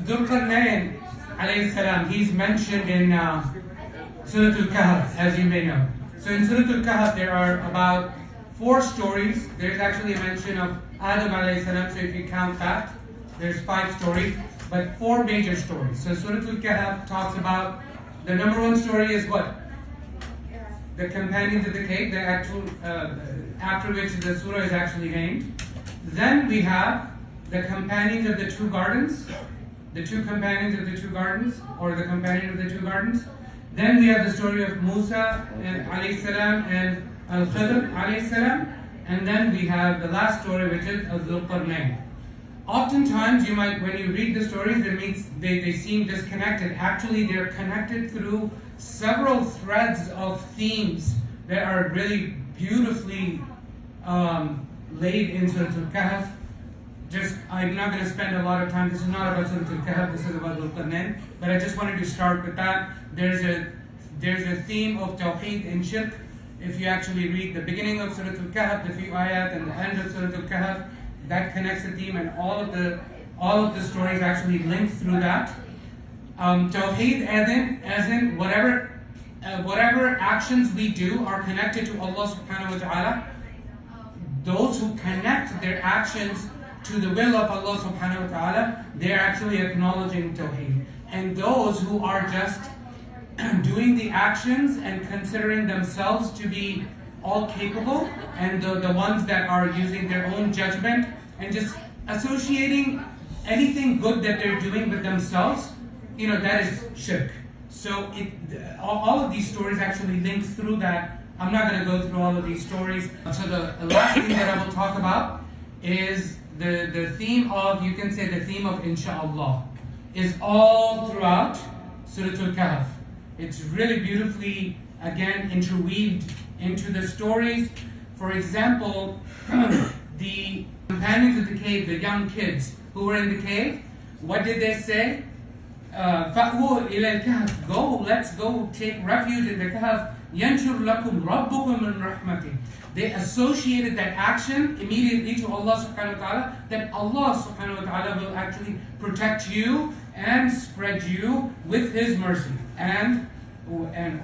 Dhul Qarnain, alayhi salam, he's mentioned in Surah al-Kahf, as you may know. So in Surah al-Kahf, there are about 4 stories. There's actually a mention of Adam alayhi salam, so if you count that, there's 5 stories, but 4 major stories. So Surah al-Kahf talks about, the number 1 story is what? The companions of the cave, the actual, after which the surah is actually named. Then we have the companions of the 2 gardens, the 2 companions of the 2 gardens, or the companion of the 2 gardens. Then we have the story of Musa alayhi salam and al-Khidr alayhi salam. And then we have the last story, which is Dhul Qarnain. Oftentimes, you might, when you read the stories, it means they seem disconnected. Actually, they're connected through several threads of themes that are really beautifully laid in Surah al-Kahf. I'm not going to spend a lot of time. This is not about Surah al-Kahf. This is about Dhul Qarnain. But I just wanted to start with that. There's a theme of Tawheed and Shirk. If you actually read the beginning of Surah al-Kahf, the few ayat, and the end of Surah al-Kahf, that connects the theme, and all of the stories actually link through that. Tawheed as in whatever actions we do are connected to Allah subhanahu wa ta'ala. Those who connect their actions to the will of Allah subhanahu wa ta'ala, they're actually acknowledging Tawheed. And those who are just doing the actions and considering themselves to be all capable, and the ones that are using their own judgment and just associating anything good that they're doing with themselves, that is shirk. So all of these stories actually link through that. I'm not going to go through all of these stories. So the last thing that I will talk about is the theme of, you can say the theme of Insha'Allah is all throughout Surah al-Kahf. It's really beautifully, again, interweaved into the stories. For example, the companions of the cave, the young kids who were in the cave, what did they say? فَأْوُوا إِلَى الْكَهْفِ, let's go take refuge in the Kahf. يَنْشُرْ لَكُمْ رَبُّكُمْ مِنْ رَحْمَتِهِ. They associated that action immediately to Allah subhanahu wa ta'ala, that Allah subhanahu wa ta'ala will actually protect you and spread you with His mercy. And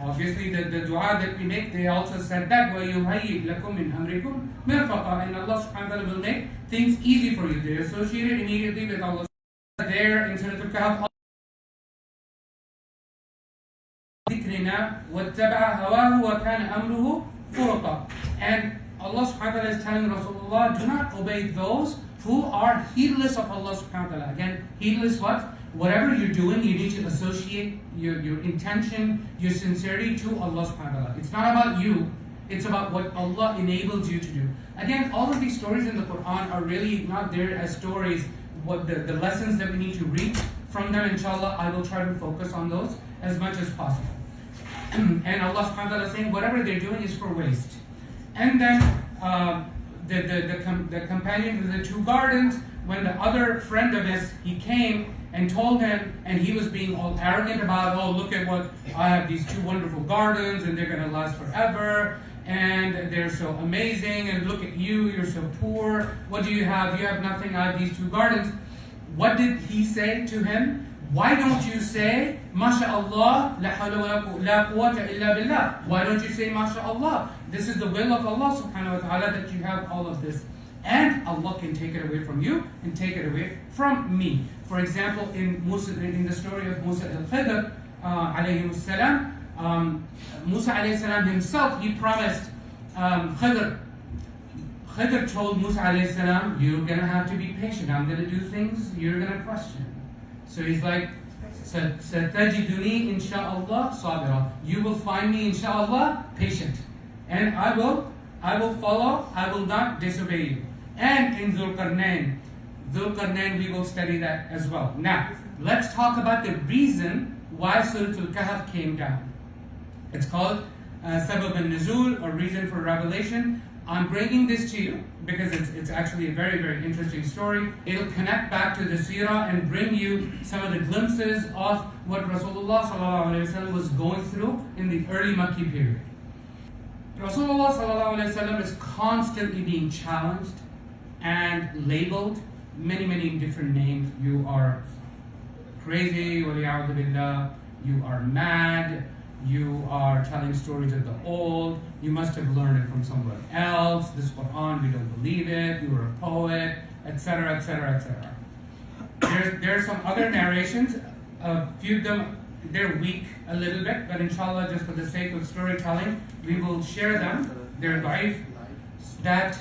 obviously the dua that we make, they also said that وَيُهَيِّئْ لَكُمْ مِنْ أَمْرِكُمْ مِرْفَقًا, and Allah subhanahu wa ta'ala will make things easy for you. They associated immediately with Allah. There in Surah al-Kahf, وَاتَّبَعَ هَوَاهُ وَكَانَ أَمْرُهُ فُرُطًا. And Allah subhanahu wa ta'ala is telling Rasulullah, do not obey those who are heedless of Allah subhanahu wa ta'ala. Again, heedless what? Whatever you're doing, you need to associate your intention, your sincerity to Allah subhanahu wa ta'ala. It's not about you, it's about what Allah enables you to do. Again, all of these stories in the Quran are really not there as stories. What the lessons that we need to read from them, inshallah, I will try to focus on those as much as possible. And Allah subhanahu wa ta'ala is saying whatever they're doing is for waste. And then the companion of the 2 gardens, when the other friend of his, he came and told him, and he was being all arrogant about, oh, look at what, I have these 2 wonderful gardens and they're going to last forever and they're so amazing, and look at you, you're so poor, what do you have? You have nothing, I have these 2 gardens. What did he say to him? Why don't you say, MashaAllah, la hawla la quwwata illa billah? Why don't you say, MashaAllah? This is the will of Allah subhanahu wa ta'ala that you have all of this. And Allah can take it away from you and take it away from me. For example, in the story of Musa al-Khidr, alayhi salam, Musa alayhi salam himself, he promised Khidr. Khidr told Musa alayhi salam, you're going to have to be patient. I'm going to do things you're going to question. So he's like, سَتَجِدُنِي إِنشَاءَ اللَّهِ صَابِرًا. You will find me, inshaAllah, patient. And I will follow, I will not disobey you. And in Dhul Qarnain, we will study that as well. Now, let's talk about the reason why Surah al-Kahf came down. It's called Sabab al-Nuzul, or reason for revelation. I'm bringing this to you because it's actually a very, very interesting story. It'll connect back to the Surah and bring you some of the glimpses of what Rasulullah ﷺ was going through in the early Makki period. Rasulullah ﷺ is constantly being challenged and labeled many, many different names. You are crazy, waliya'udhu billah, you are mad, you are telling stories of the old, you must have learned it from somewhere else, this Quran, we don't believe it, you were a poet, etc., etc., etc. There are some other narrations, a few of them, they're weak a little bit, but inshallah, just for the sake of storytelling, we will share them. They're da'if, that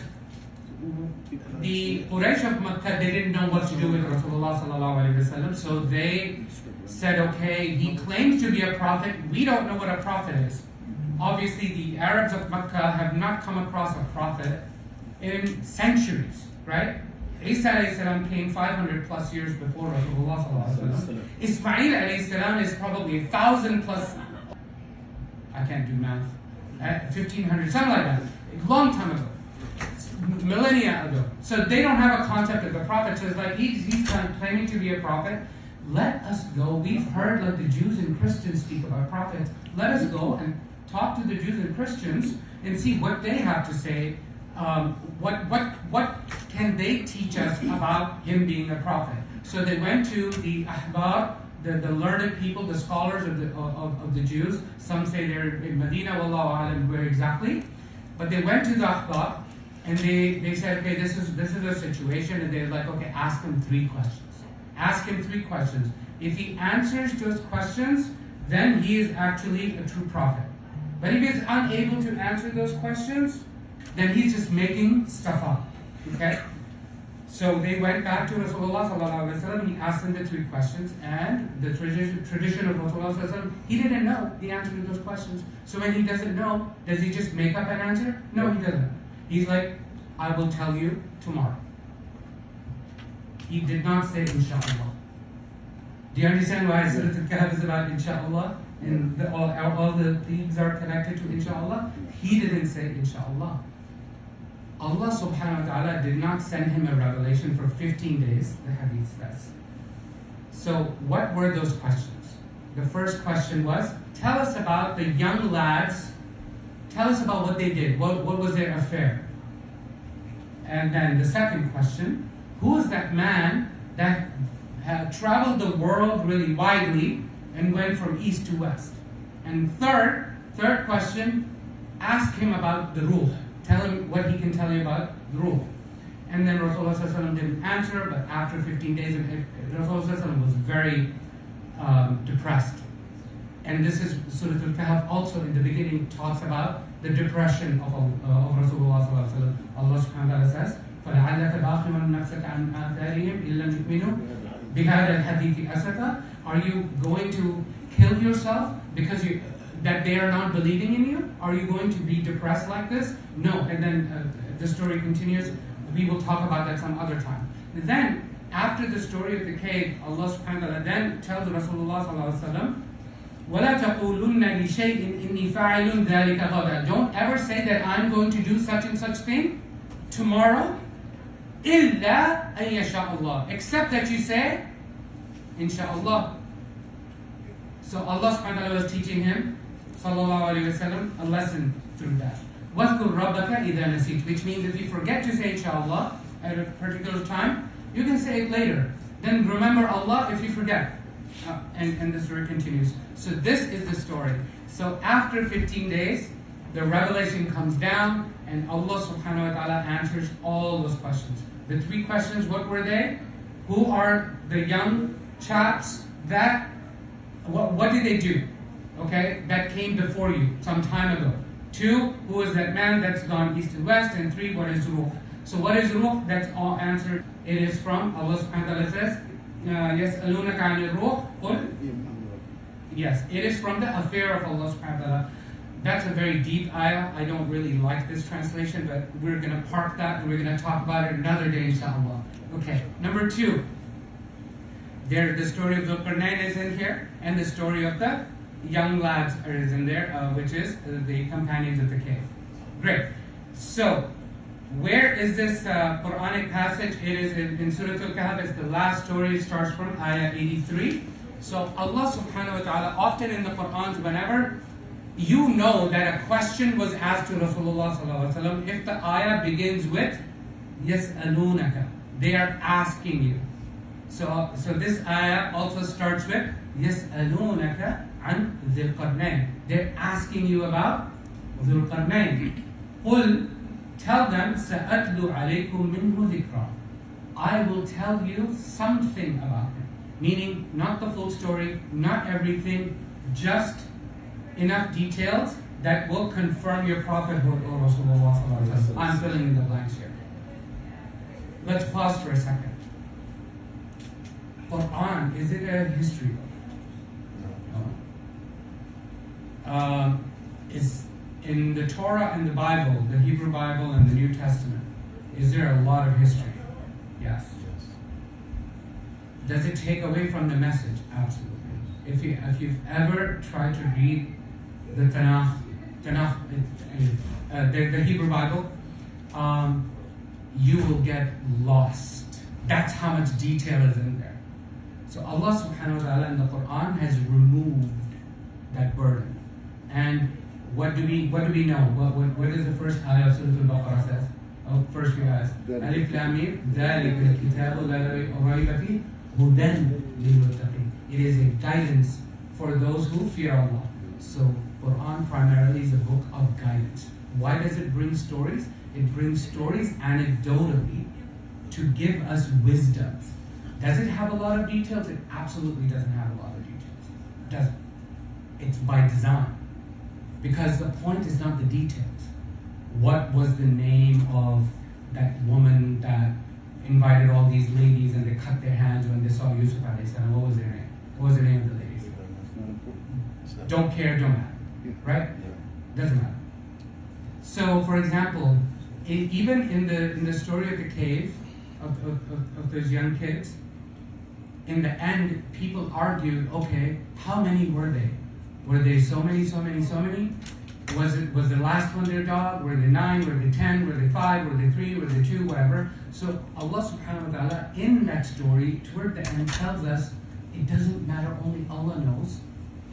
the Quraysh of Makkah, they didn't know what to do with Rasulullah sallallahu alaihi wasallam, so they said, okay, he claims to be a prophet, we don't know what a prophet is. Obviously, the Arabs of Makkah have not come across a prophet in centuries, right? Isa alayhi salam came 500 plus years before Rasulullah sallallahu alaihi wasallam. Ismail alayhi salam is probably 1,000 plus, I can't do math, 1,500, something like that, a long time ago. Millennia ago. So they don't have a concept of a prophet. So it's like he's claiming to be a prophet. Let us go. We've heard like the Jews and Christians speak about prophets. Let us go and talk to the Jews and Christians and see what they have to say. What can they teach us about him being a prophet? So they went to the ahbar, the learned people, the scholars of the Jews. Some say they're in Medina, wallahu alam where exactly. But they went to the ahbar. And they said, okay, this is a situation, and they're like, okay, ask him 3 questions. Ask him 3 questions. If he answers those questions, then he is actually a true prophet. But if he is unable to answer those questions, then he's just making stuff up. Okay? So they went back to Rasulullah sallallahu alaihi wasallam. He asked them the 3 questions, and the tradition of Rasulullah sallallahu alaihi wasallam, he didn't know the answer to those questions. So when he doesn't know, does he just make up an answer? No, he doesn't. He's like, I will tell you tomorrow. He did not say inshallah. Do you understand why Surah al-Kahf is about inshallah? And all the themes are connected to inshallah? He didn't say inshallah. Allah subhanahu wa ta'ala did not send him a revelation for 15 days, the Hadith says. So what were those questions? The first question was, tell us about the young lads. Tell us about what they did. What was their affair? And then the second question, who is that man that had traveled the world really widely and went from east to west? And third question, ask him about the ruh. Tell him what he can tell you about the ruh. And then Rasulullah sallallahu alaihi wasallam didn't answer, but after 15 days, Rasulullah sallallahu alaihi wasallam was very depressed. And this is Surah al-Kahf also in the beginning talks about the depression of Rasulullah sallallahu alaihi wasallam. Allah subhanahu wa ta'ala says, فَلَعَلَّكَ بَاخِعٌ نَفْسَكَ عَنْ آثَارِهِمْ إِن لَّمْ يُؤْمِنُوا بِهَذَا الْحَدِيثِ أَسَفًا. Are you going to kill yourself because that they are not believing in you? Are you going to be depressed like this? No. And then the story continues. We will talk about that some other time. And then after the story of the cave, Allah subhanahu wa ta'ala then tells Rasulullah sallallahu alaihi wasallam, وَلَا تَقُولُنَّ لِشَيْءٍ إِنِّي فَاعِلٌ ذَلِكَ غَدًا. Don't ever say that I'm going to do such and such thing tomorrow, إِلَّا أَن يَشَاءَ اللَّهُ. Except that you say, inshallah. So Allah subhanahu wa ta'ala was teaching him, sallallahu alayhi wa sallam, a lesson through that. وَاذْكُرْ رَبَّكَ إِذَا نَسِيتَ. Which means if you forget to say inshallah at a particular time, you can say it later. Then remember Allah if you forget. And the story continues. So this is the story. So after 15 days, the revelation comes down and Allah subhanahu wa ta'ala answers all those questions. The 3 questions, what were they? Who are the young chaps that, what did they do? Okay, that came before you some time ago. 2, who is that man that's gone east and west? And 3, what is ruh? So what is ruh? That's all answered. It is from, Allah subhanahu wa ta'ala says, يَسْأَلُونَكَ عَنِ الرُّوحِ قُلْ. Yes, it is from the affair of Allah subhanahu wa ta'ala. That's a very deep ayah. I don't really like this translation, but we're going to park that and we're going to talk about it another day, inshallah. Okay, number 2. The story of Dhul Qarnain is in here, and the story of the young lads is in there, which is the companions of the cave. Great. So, where is this Quranic passage? It is in Surah al-Kahf. It's the last story. It starts from ayah 83. So Allah subhanahu wa ta'ala, often in the Quran, whenever you know that a question was asked to Rasulullah sallallahu alaihi wasallam, if the ayah begins with يَسْأَلُونَكَ, they are asking you. So this ayah also starts with يَسْأَلُونَكَ عَنْ ذِي الْقَرْنَيْن. They're asking you about Dhul Qarnain. قُلْ, tell them, سَأَتْلُ عَلَيْكُم مِّنْهُ ذِكْرًا. I will tell you something about him. Meaning, not the full story, not everything, just enough details that will confirm your prophethood, O Rasulullah. I'm filling in the blanks here. Let's pause for a second. Quran, is it a history book? No. Is in the Torah and the Bible, the Hebrew Bible and the New Testament, is there a lot of history? Yes. Does it take away from the message? Absolutely. If you've ever tried to read the Tanakh, the Hebrew Bible, you will get lost. That's how much detail is in there. So Allah subhanahu wa ta'ala in the Quran has removed that burden. And what do we know? What is the first ayah of Surah Al-Baqarah says? First few ayahs. Alif Lam Mim, ذَلِكَ الْكِتَابُ لَا رَيْبَ فِيهِ هُدًى لِلْمُتَّقِينَ. It is a guidance for those who fear Allah. So Quran primarily is a book of guidance. Why does it bring stories? It brings stories anecdotally to give us wisdom. Does it have a lot of details? It absolutely doesn't have a lot of details. It doesn't. It's by design. Because the point is not the details. What was the name of that woman that invited all these ladies and they cut their hands when they saw Yusuf alayhi salam? What was their name? What was the name of the ladies? Don't care, don't matter. Right? Doesn't matter. So, for example, even in the story of the cave, of those young kids, in the end, people argued, okay, how many were they? Were they so many? Was the last one their dog? Were they 9? Were they 10? Were they 5? Were they 3? Were they 2? Whatever. So Allah subhanahu wa ta'ala in that story toward the end tells us it doesn't matter, only Allah knows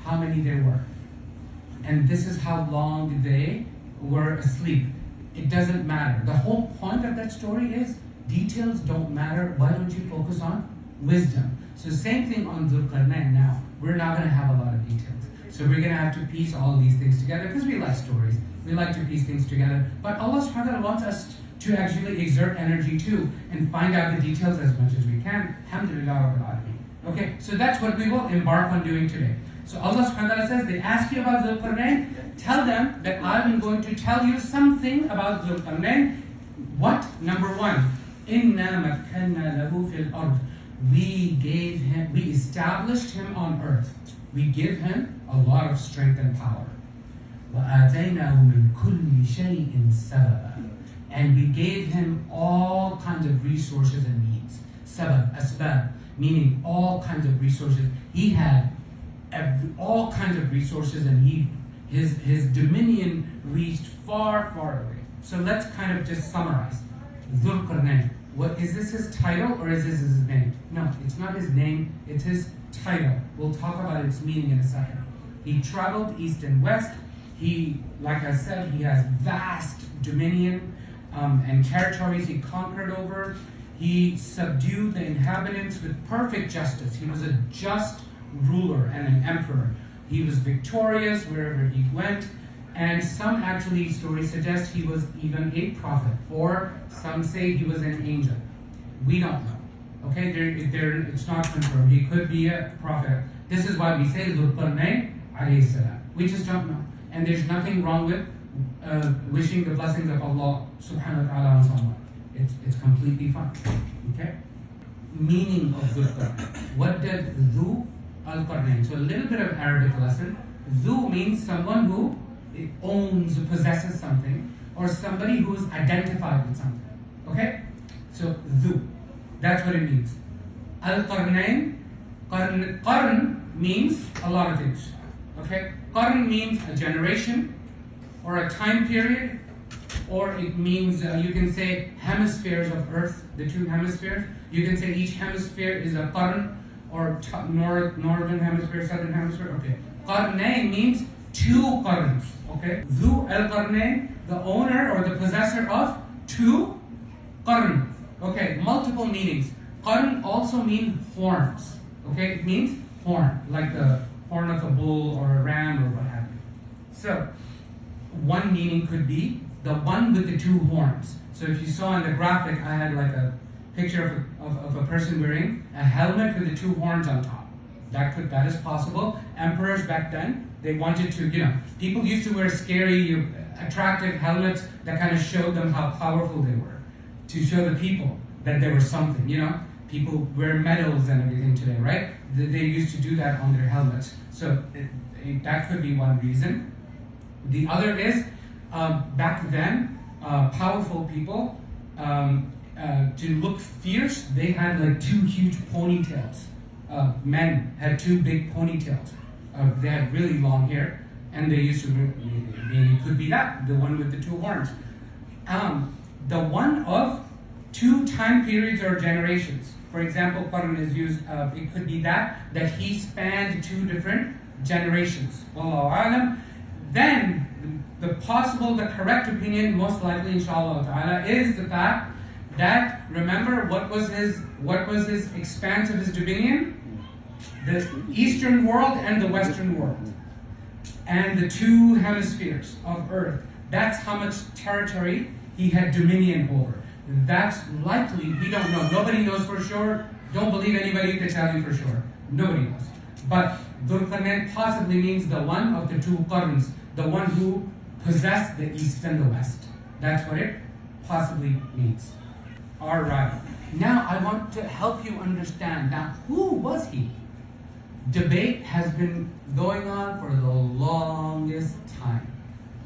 how many there were. And this is how long they were asleep. It doesn't matter. The whole point of that story is details don't matter. Why don't you focus on wisdom? So same thing on Dhul Qarnain now. We're not going to have a lot of details. So we're going to have to piece all these things together because we like stories. We like to piece things together. But Allah subhanahu wa ta'ala wants us to actually exert energy too and find out the details as much as we can. Alhamdulillah Rabbil Alameen. Okay, so that's what we will embark on doing today. So Allah subhanahu wa ta'ala says, they ask you about Dhul Qarnain, tell them that I'm going to tell you something about Dhul Qarnain. What? Number one, إِنَّا مَكَّنَّا لَهُ فِي الْأَرْضِ. We established him on earth. We give him a lot of strength and power. وَآتَيْنَاهُ مِنْ كُلِّ شَيْءٍ سَبَبًا. And we gave him all kinds of resources and needs. Sabab, asbab, meaning all kinds of resources. He had all kinds of resources, and his dominion reached far, far away. So let's kind of just summarize. Dhul Qarnain. What is this his title or is this his name? No, it's not his name, it's his title. We'll talk about its meaning in a second. He traveled east and west. He, like I said, he has vast dominion and territories he conquered over. He subdued the inhabitants with perfect justice. He was a just ruler and an emperor. He was victorious wherever he went. And some actually stories suggest he was even a prophet, or some say he was an angel. We don't know. Okay, it's not confirmed. He could be a prophet. This is why we say Dhul Qarnain alayhi salam. We just don't know. And there's nothing wrong with wishing the blessings of Allah subhanahu wa ta'ala on someone. It's completely fine. Okay? Meaning of Dhul Qarnain. What does Dhu al-Qarnayn? So a little bit of Arabic lesson. Dhu means someone who owns, possesses something, or somebody who is identified with something. Okay? So Dhu. That's what it means. Al-Qarnayn. Qarn means a lot of things. Okay? Qarn means a generation, or a time period, or it means, you can say hemispheres of Earth, the two hemispheres. You can say each hemisphere is a qarn, or northern hemisphere, southern hemisphere. Okay. Qarnayn means two qarns. Okay. Dhu al-Qarnayn, the owner or the possessor of two qarn. Okay. Multiple meanings. Qarn also means horns. Okay, it means horn, like the horn of a bull or a ram or what have you. So, one meaning could be the one with the two horns. So if you saw in the graphic, I had like a picture of a person wearing a helmet with the two horns on top. That is possible. Emperors back then, they wanted to, people used to wear scary, attractive helmets that kind of showed them how powerful they were, to show the people that there was something, People wear medals and everything today, right? They used to do that on their helmets. So that could be one reason. The other is, back then, powerful people, to look fierce, they had like two huge ponytails. Men had two big ponytails. They had really long hair, and they used to, maybe it could be that, the one with the two horns. The one of two time periods or generations. For example, Qarn is used, it could be that he spanned two different generations. Wallahu alam. Then, the correct opinion, most likely, inshallah ta'ala, is the fact that, remember, what was his expanse of his dominion? The eastern world and the western world. And the two hemispheres of earth. That's how much territory he had dominion over. That's likely, we don't know. Nobody knows for sure. Don't believe anybody to tell you for sure. Nobody knows. But Dhul Qarnain possibly means the one of the two Qarns, the one who possessed the east and the west. That's what it possibly means. Alright. Now I want to help you understand. Now, who was he? Debate has been going on for the longest time.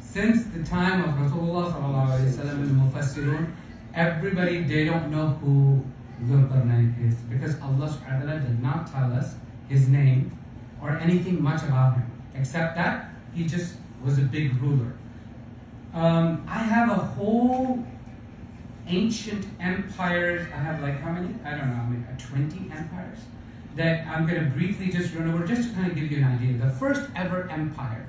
Since the time of Rasulullah and the Mufassirun, everybody, they don't know who Dhul Qarnain is, because Allah subhanahu wa ta'ala did not tell us his name or anything much about him, except that he just was a big ruler. I have a whole ancient empires. I have like how many? I don't know, 20 empires that I'm going to briefly just run over, just to kind of give you an idea. The first ever empire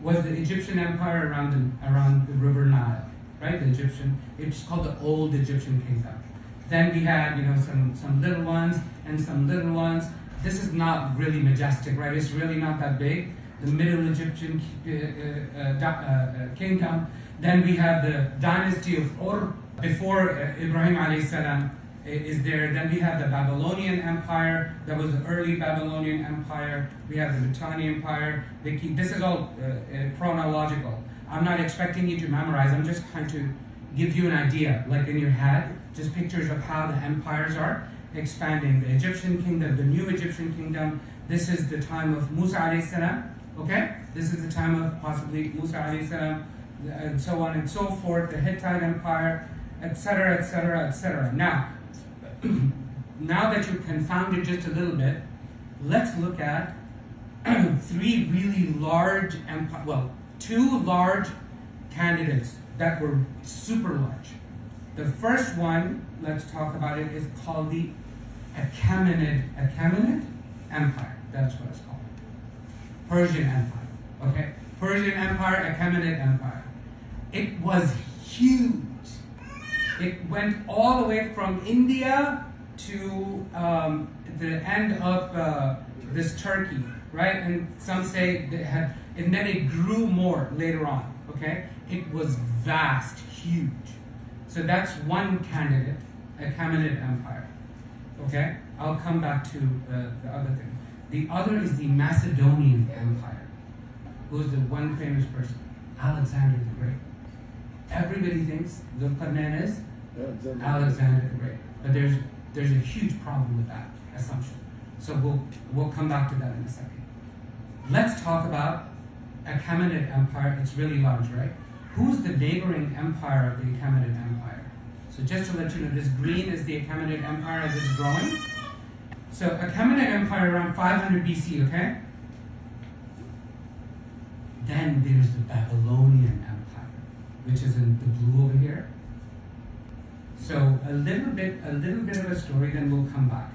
was the Egyptian empire around the River Nile, right? The Egyptian, it's called the Old Egyptian Kingdom. Then we had, some little ones and some little ones. This is not really majestic, right? It's really not that big. The Middle Egyptian kingdom. Then we have the dynasty of Ur, before Ibrahim alayhi salam is there. Then we have the Babylonian Empire. That was the early Babylonian Empire. We have the Mitanni Empire. This is all chronological. I'm not expecting you to memorize. I'm just trying to give you an idea, like in your head, just pictures of how the empires are expanding. The Egyptian kingdom, the new Egyptian kingdom. This is the time of Musa alayhi salam. Okay? This is the time of possibly Musa alayhi salam, and so on and so forth. The Hittite Empire, etc., etc., etc. Now, now that you've confounded just a little bit, let's look at three really large empires. Well, two large candidates that were super large. The first one, let's talk about it, is called the Achaemenid Empire. That's what it's called. Persian Empire. Okay? Persian Empire, Achaemenid Empire. It was huge. It went all the way from India to the end of this Turkey, right? And some say they had, and then it grew more later on. Okay? It was vast, huge. So that's one candidate, Achaemenid Empire. Okay? I'll come back to the other thing. The other is the Macedonian Empire. Who's the one famous person? Alexander the Great. Everybody thinks Dhul Qarnain is Alexander the Great. But there's a huge problem with that assumption. So we'll come back to that in a second. Let's talk about Achaemenid Empire. It's really large, right? Who's the neighboring empire of the Achaemenid Empire? So just to let you know, this green is the Achaemenid Empire as it's growing. So Achaemenid Empire around 500 BC, okay? Then there's the Babylonian Empire, which is in the blue over here. So a little bit of a story, then we'll come back.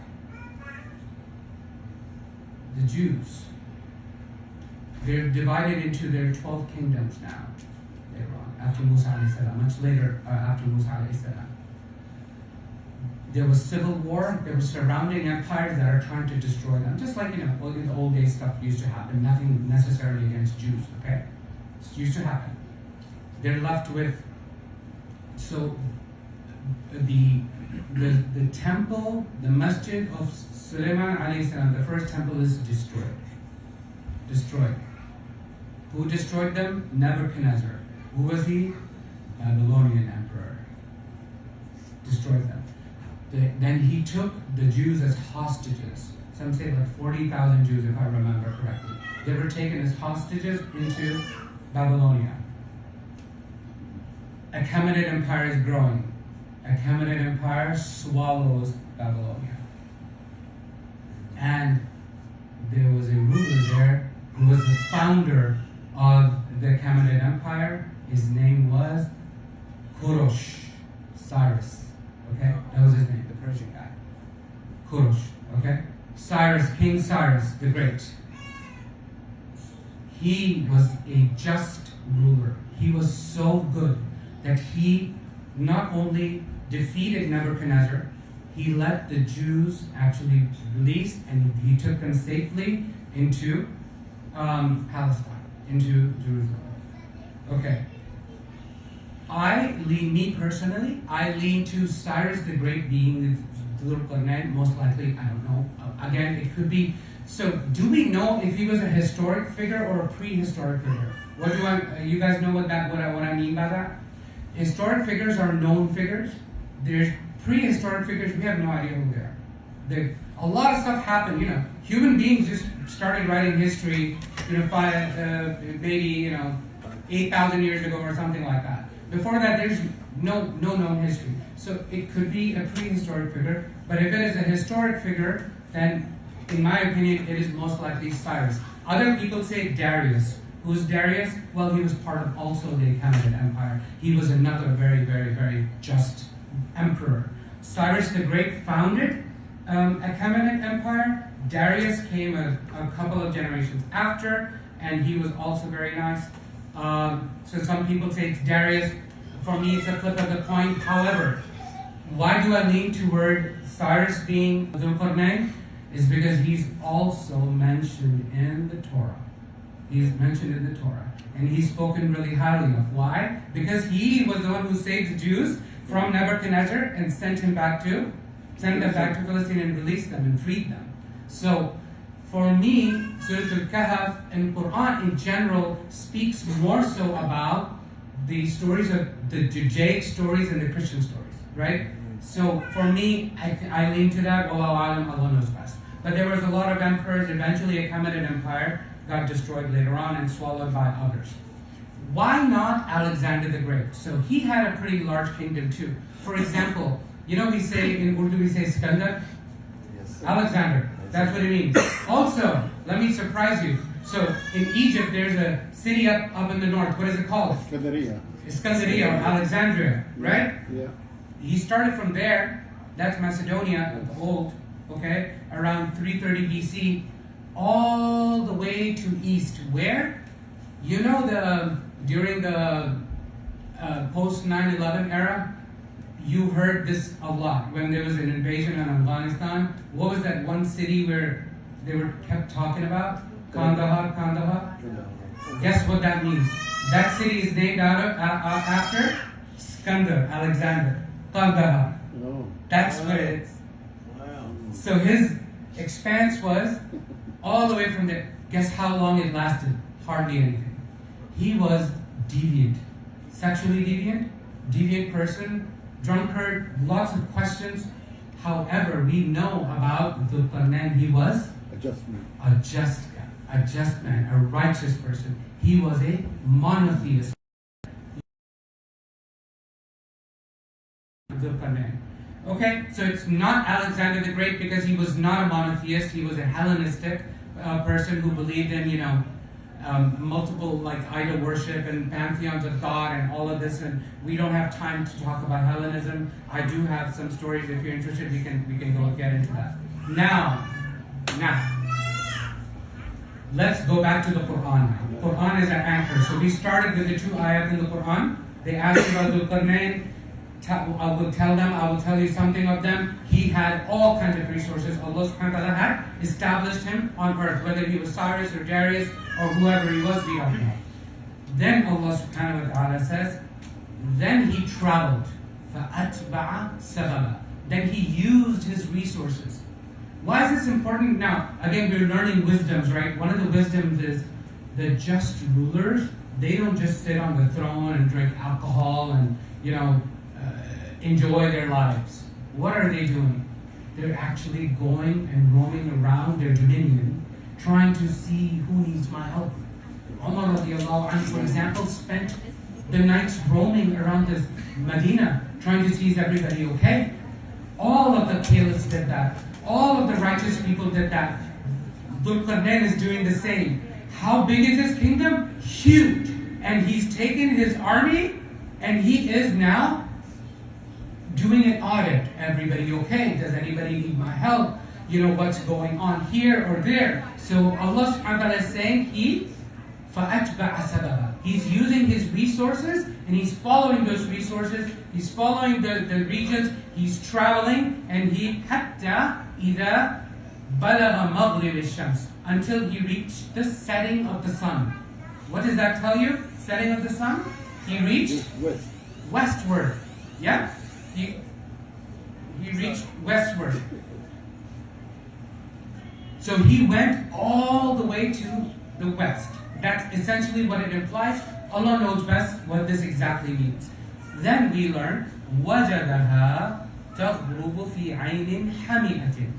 The Jews, they're divided into their 12 kingdoms now, later on, after Musa alayhi salam, much later after Musa alayhi salam. there was civil war, there were surrounding empires that are trying to destroy them. Just like, well, in the old days stuff used to happen, nothing necessarily against Jews, okay? It used to happen. They're left with, so the temple, the masjid of Sulaiman alayhi salam, the first temple is destroyed. Destroyed. Who destroyed them? Nebuchadnezzar. Who was he? Babylonian emperor. Destroyed them. Then he took the Jews as hostages. Some say like 40,000 Jews, if I remember correctly. They were taken as hostages into Babylonia. Achaemenid Empire is growing. Achaemenid Empire swallows Babylonia. And there was a ruler there who was the founder of the Achaemenid Empire. His name was Cyrus. Okay, that was his name, the Persian guy. Okay? King Cyrus the Great. He was a just ruler. He was so good that he not only defeated Nebuchadnezzar, he let the Jews actually release, and he took them safely into Palestine, into Jerusalem. Okay. Me personally, I lean to Cyrus the Great being the Dhul Qarnain, most likely, I don't know. Again, it could be. So, do we know if he was a historic figure or a prehistoric figure? You guys know what I mean by that? Historic figures are known figures. There's prehistoric figures, we have no idea who they are. A lot of stuff happened, Human beings just started writing history, maybe 8,000 years ago or something like that. Before that, there's no known history. So it could be a prehistoric figure, but if it is a historic figure, then in my opinion, it is most likely Cyrus. Other people say Darius. Who's Darius? Well, he was part of also the Achaemenid Empire. He was another very, very, very just emperor. Cyrus the Great founded Achaemenid Empire. Darius came a couple of generations after, and he was also very nice. So some people say it's Darius. For me, it's a flip of the coin. However, why do I lean toward Cyrus being Dhul Qarnain? Is because he's also mentioned in the Torah. He's mentioned in the Torah. And he's spoken really highly of. Why? Because he was the one who saved the Jews from Nebuchadnezzar and sent them back to Palestine and released them and freed them. So, for me, Surah al-Kahf and Quran in general speaks more so about the stories of the Judaic stories and the Christian stories, right? So for me, I lean to that. Allah knows best. But there was a lot of emperors. Eventually, Achaemenid Empire got destroyed later on and swallowed by others. Why not Alexander the Great? So he had a pretty large kingdom too. For example, we say in Urdu, we say Skandar. Yes. Alexander. That's what it means. Also, let me surprise you. So in Egypt, there's a city up in the north. What is it called? Iskandariya or Alexandria, right? Yeah. He started from there. That's Macedonia of old. Okay, around 330 BC, all the way to east. Where? During the post 9/11 era, you heard this a lot when there was an invasion on Afghanistan. What was that one city where they kept talking about? Kandahar. Guess what that means? That city is named after Skandar, Alexander. Kandahar. That's what it is. So his expanse was all the way from there. Guess how long it lasted? Hardly anything. He was deviant, sexually deviant person, drunkard, lots of questions. However, we know about Dhul Qarnain. He was a just man, a righteous person. He was a monotheist. Dhul Qarnain. Okay, so it's not Alexander the Great because he was not a monotheist. He was a Hellenistic person who believed in, multiple idol worship and pantheons of God and all of this. And we don't have time to talk about Hellenism. I do have some stories. If you're interested, we can go get into that. Now, let's go back to the Quran. Quran is our anchor. So we started with the two ayat in the Quran. They asked about Dhul Qarnain. I will tell them, I will tell you something of them. He had all kinds of resources. Allah subhanahu wa ta'ala had established him on earth, whether he was Cyrus or Darius or whoever he was, we don't know. Then Allah subhanahu wa ta'ala says, then he traveled. فَأَتْبَعَ سَبَبًا. Then he used his resources. Why is this important? Now, again, we're learning wisdoms, right? One of the wisdoms is the just rulers, they don't just sit on the throne and drink alcohol and, enjoy their lives. What are they doing? They're actually going and roaming around their dominion, trying to see who needs my help. Umar radiallahu anhu, for example, spent the nights roaming around this Medina, trying to see is everybody okay. All of the caliphs did that. All of the righteous people did that. Dhul Qarnain is doing the same. How big is his kingdom? Huge. And he's taken his army and he is now doing an audit. Everybody okay? Does anybody need my help? What's going on here or there? So Allah subhanahu wa ta'ala is saying فَأَتْبَعَ سَبَبًا. He's using his resources and he's following those resources. He's following the regions. He's traveling and he حَتَّى إِذَا بَلَغَ مَغْرِبِ الشَّمْسِ, until he reached the setting of the sun. What does that tell you? Setting of the sun? He reached westward. Yeah? He reached westward. So he went all the way to the west. That's essentially what it implies. Allah knows best what this exactly means. Then we learn وَجَدَهَا تَغْرُبُ فِي عَيْنٍ حَمِئَةٍ.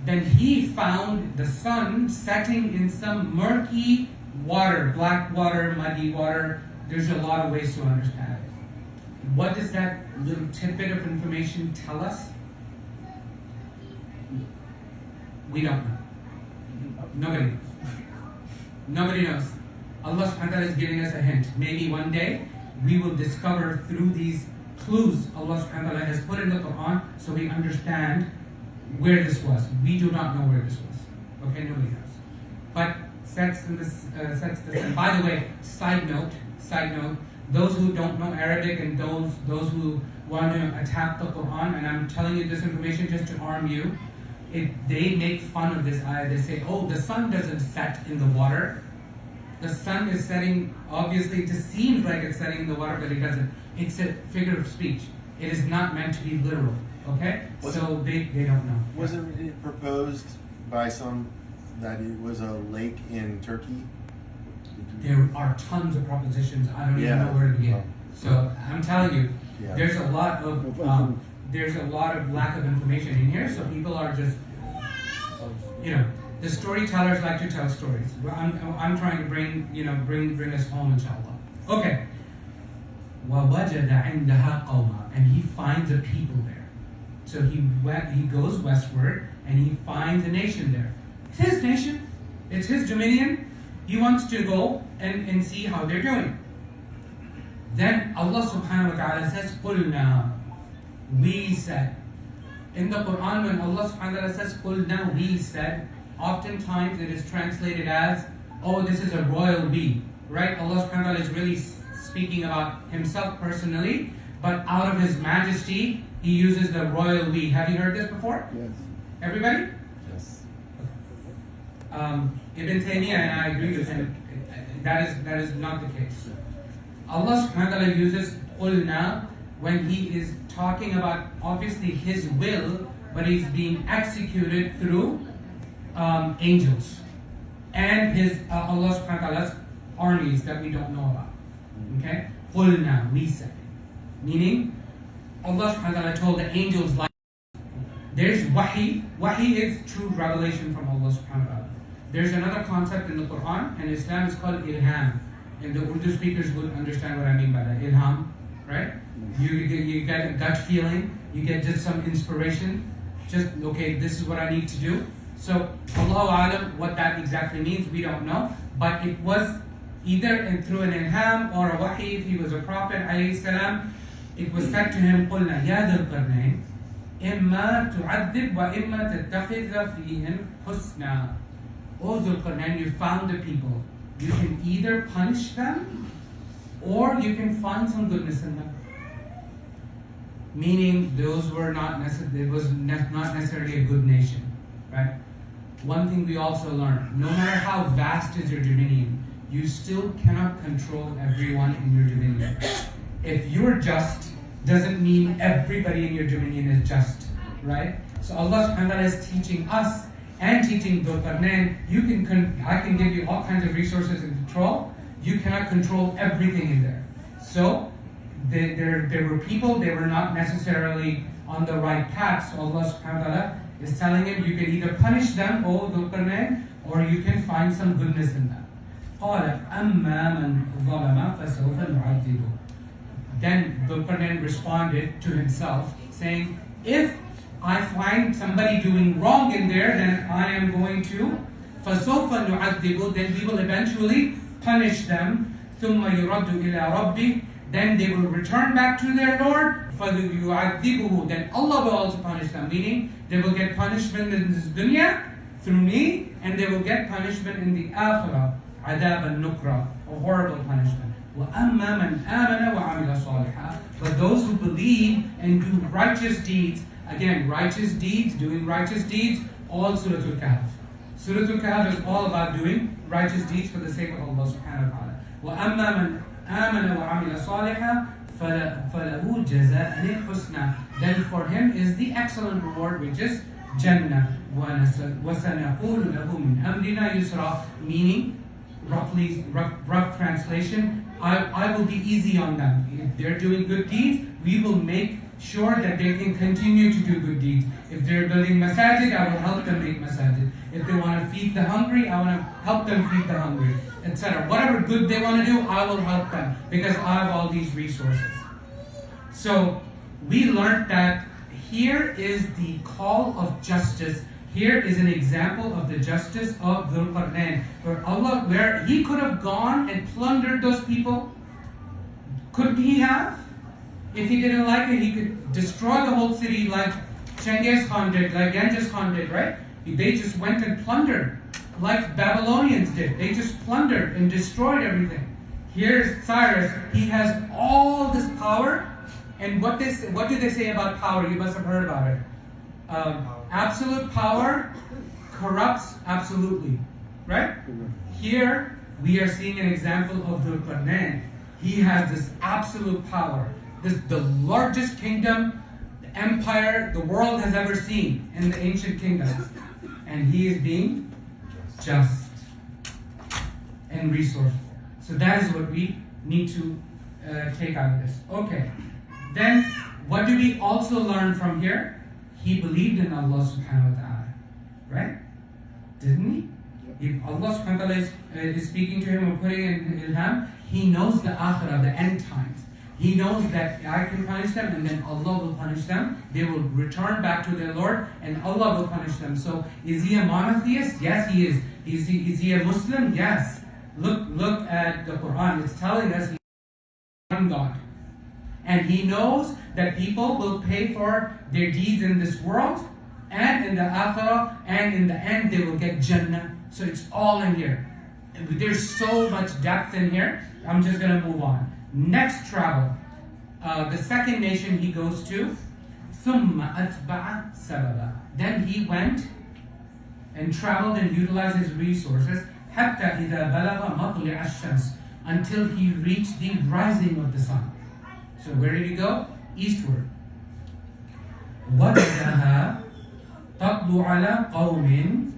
Then he found the sun setting in some murky water, black water, muddy water. There's a lot of ways to understand it. What does that little tidbit of information tell us? We don't know. Nobody knows. Nobody knows. Allah subhanahu wa ta'ala is giving us a hint. Maybe one day we will discover through these clues Allah subhanahu wa ta'ala has put in the Quran so we understand where this was. We do not know where this was. Okay, nobody knows. But sets this. And by the way, side note, those who don't know Arabic and those who want to attack the Quran, and I'm telling you this information just to harm you, they make fun of this ayah. They say, oh, the sun doesn't set in the water. The sun is setting, obviously it just seems like it's setting in the water, but it doesn't. It's a figure of speech. It is not meant to be literal. Okay? They don't know. Wasn't it proposed by some that it was a lake in Turkey? There are tons of propositions. I don't even know where to begin. So I'm telling you, there's a lot of lack of information in here. So people are just, the storytellers like to tell stories. I'm trying to bring us home, inshallah. Okay. وَوَجَدَ عِنْدَهَا قَوْمًا. And he finds a people there. So he goes westward and he finds a nation there. It's his nation. It's his dominion. He wants to go and see how they're doing. Then Allah subhanahu wa ta'ala says, قُلْنَا. We said. In the Quran, when Allah subhanahu wa ta'ala says, قُلْنَا, we said, oftentimes it is translated as, oh, this is a royal we. Right? Allah subhanahu wa ta'ala is really speaking about himself personally, but out of his majesty, he uses the royal we. Have you heard this before? Yes. Everybody? Yes. Ibn Taymiyyah, and I agree with him, that is not the case. Allah subhanahu wa ta'ala uses qulna when he is talking about obviously his will, but he's being executed through angels and his Allah subhanahu wa ta'ala's armies that we don't know about. Okay? Qulna, we said. Meaning, Allah subhanahu wa ta'ala told the angels like there's wahi. Wahi is true revelation from Allah subhanahu wa ta'ala. There's another concept in the Quran and Islam is called ilham. And the Urdu speakers would understand what I mean by that. Ilham, right? You get a gut feeling, you get just some inspiration. Just, okay, this is what I need to do. So, Allahu Alam, what that exactly means, we don't know. But it was either through an ilham or a wahi, if he was a prophet, alayhi salam, it was said to him, قُلْنَا يَا ذَا الْقَرْنَيْنِ إِمَّا تُعَذِّبْ وَإِمَّا تَتَّخِذَ فِيهِمْ حُسْنًا. O Dhul Qarnain, you found the people. You can either punish them or you can find some goodness in them. meaning those were not necessarily, it was not necessarily a good nation, right? One thing we also learned, no matter how vast is your dominion, you still cannot control everyone in your dominion. If you're just, doesn't mean everybody in your dominion is just, right? So Allah subhanahu wa ta'ala is teaching us and teaching Dhul Qarnain, I can give you all kinds of resources and control. You cannot control everything in there. So there were people, they were not necessarily on the right path. So Allah subhanahu wa ta'ala is telling him, you can either punish them, O Dhul Qarnain, or you can find some goodness in them. قَالَ أَمَّا مَنْ ظَلَمَ فَسَوْفَ نُعَذِّبُهُ. Then Dhul Qarnain responded to himself, saying, if I find somebody doing wrong in there, then I am going to فَسَوْفَ نُعَذِّبُهُ. Then we will eventually punish them. ثُمَّ يُرَدُّ إِلَىٰ رَبِّهِ. Then they will return back to their Lord. فَيُعَذِّبُهُ. Then Allah will also punish them. Meaning, they will get punishment in this dunya through me, and they will get punishment in the akhirah. عَذَابًا نُكْرًا. A horrible punishment. وَأَمَّا مَنْ آمَنَ وَعَمِلَ صَالِحًا. But those who believe and do righteous deeds, again, righteous deeds, doing righteous deeds, all Surah al-Kahf. Surah al-Kahf is all about doing righteous deeds for the sake of Allah subhanahu wa ta'ala. وَأَمَّا مَنْ آمَنَ وَعَمِلَ صَالِحًا فَلَهُ جَزَاءً الْحُسْنَى. Then for him is the excellent reward, which is Jannah. وَسَنَقُولُ لَهُ مِنْ أَمْرِنَا يُسْرًا. Meaning, rough translation, I will be easy on them. If they're doing good deeds, we will make sure that they can continue to do good deeds. If they're building masajid, I will help them make masajid. If they want to feed the hungry, I want to help them feed the hungry, etc. Whatever good they want to do, I will help them because I have all these resources. So we learned that here is the call of justice. Here is an example of the justice of Dhul Qarnain, where he could have gone and plundered those people. Couldn't he have? If he didn't like it, he could destroy the whole city like Genghis Khan did, like Genghis Khan did, right? They just went and plundered, like Babylonians did. They just plundered and destroyed everything. Here's Cyrus. He has all this power, and what do they say about power? You must have heard about it. Absolute power corrupts absolutely, right? Here we are seeing an example of Dhul Qarnain. He has this absolute power. This is the largest kingdom, the empire the world has ever seen in the ancient kingdoms. And he is being just and resourceful. So that is what we need to take out of this. Okay. Then what do we also learn from here? He believed in Allah subhanahu wa ta'ala. Right? Didn't he? If Allah subhanahu wa ta'ala is speaking to him or putting in ilham, he knows the akhirah, the end times. He knows that I can punish them and then Allah will punish them. They will return back to their Lord and Allah will punish them. So is he a monotheist? Yes, he is. Is he a Muslim? Yes. Look at the Quran. It's telling us he's one God. And he knows that people will pay for their deeds in this world and in the akhirah, and in the end they will get Jannah. So it's all in here. There's so much depth in here. I'm just going to move on. Next travel. The second nation he goes to, ثُمَّ أَتْبَعَ سَبَبًا. Then he went and traveled and utilized his resources حَتَّى إِذَا بَلَغَ مَطْلِعَ الشَّمْسِ. Until he reached the rising of the sun. So where did he go? Eastward. وَجَدَهَا تَطْلُعُ عَلَى قَوْمٍ.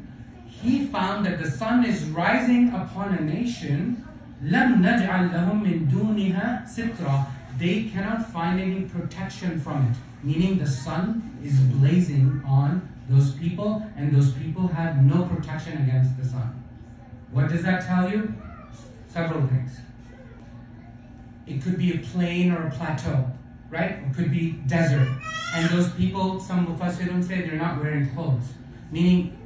He found that the sun is rising upon a nation. لَمْ نَجْعَلْ لَهُمْ مِنْ دُونِهَا سِتْرًا. They cannot find any protection from it. Meaning the sun is blazing on those people, and those people have no protection against the sun. What does that tell you? Several things. It could be a plain or a plateau, right? It could be desert. And those people, some Mufassirun say they're not wearing clothes. Meaning,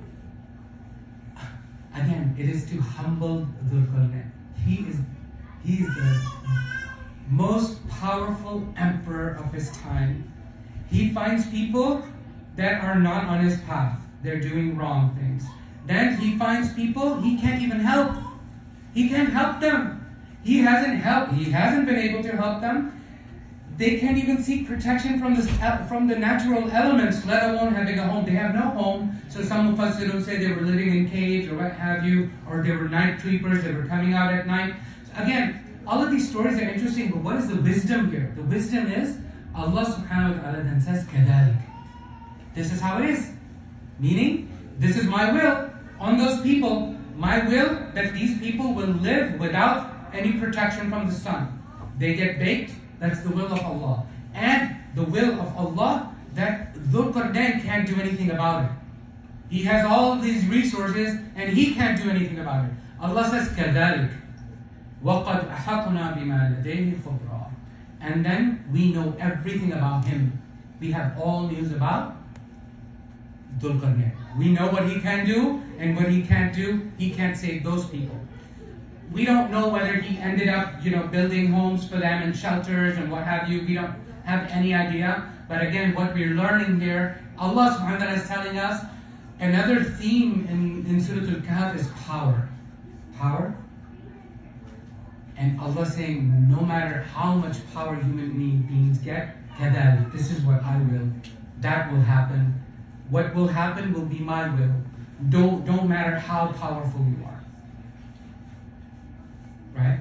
again, it is to humble Dhul Qarnain. He is the most powerful emperor of his time. He finds people that are not on his path. They're doing wrong things. Then he finds people he can't even help. He can't help them. He hasn't been able to help them. They can't even seek protection from the natural elements, let alone having a home. They have no home. So some of us say they were living in caves or what have you, or they were night creepers, they were coming out at night. So again, all of these stories are interesting, but what is the wisdom here? The wisdom is, Allah subhanahu wa ta'ala then says, كَذَلِكَ. This is how it is. Meaning, this is my will on those people. My will that these people will live without any protection from the sun. They get baked. That's the will of Allah. And the will of Allah that Dhul Qarnain can't do anything about it. He has all of these resources and he can't do anything about it. Allah says, كَذَلِكَ وَقَدْ أَحَطْنَا بِمَا لَدَيْهِ خُبْرًا. And then we know everything about him. We have all news about Dhul Qarnain. We know what he can do and what he can't do. He can't save those people. We don't know whether he ended up, building homes for them and shelters and what have you. We don't have any idea. But again, what we're learning here, Allah subhanahu wa ta'ala is telling us another theme in Surah al-Kahf is power. Power. And Allah saying, no matter how much power human beings get, كَذَلِكَ, this is what I will. That will happen. What will happen will be my will. Don't matter how powerful you are. Right?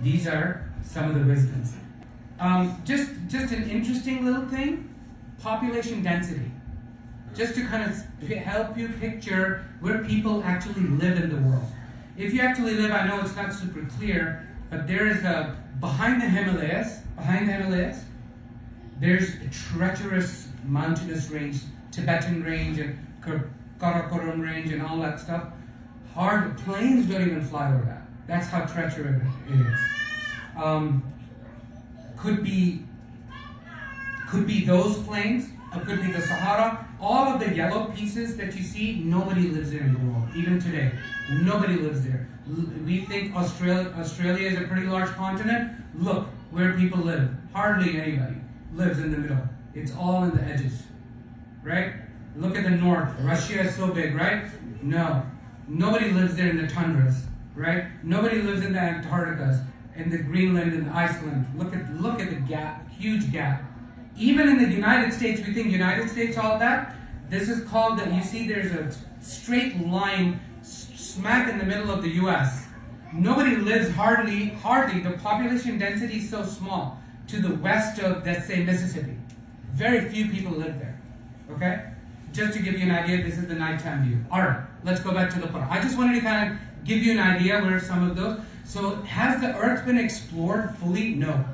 These are some of the wisdoms. Just an interesting little thing, population density. Just to kind of help you picture where people actually live in the world. If you actually live, I know it's not super clear, but there is behind the Himalayas, there's a treacherous mountainous range, Tibetan range and Karakoram range and all that stuff. Hard planes don't even fly over that. That's how treacherous it is. Could be those plains. It could be the Sahara. All of the yellow pieces that you see, nobody lives there in the world. Even today, nobody lives there. We think Australia is a pretty large continent. Look where people live. Hardly anybody lives in the middle. It's all in the edges, right? Look at the north. Russia is so big, right? No. Nobody lives there in the tundras, right? Nobody lives in the Antarcticas, in the Greenland and Iceland. Look at the gap, huge gap. Even in the United States, we think United States, all that. This is called that. You see, there's a straight line smack in the middle of the U.S. Nobody lives hardly. The population density is so small to the west of, let's say, Mississippi. Very few people live there. Okay, just to give you an idea, this is the nighttime view. All right, let's go back to the Quran. I just wanted to kind of give you an idea where some of those. So, has the Earth been explored fully? No.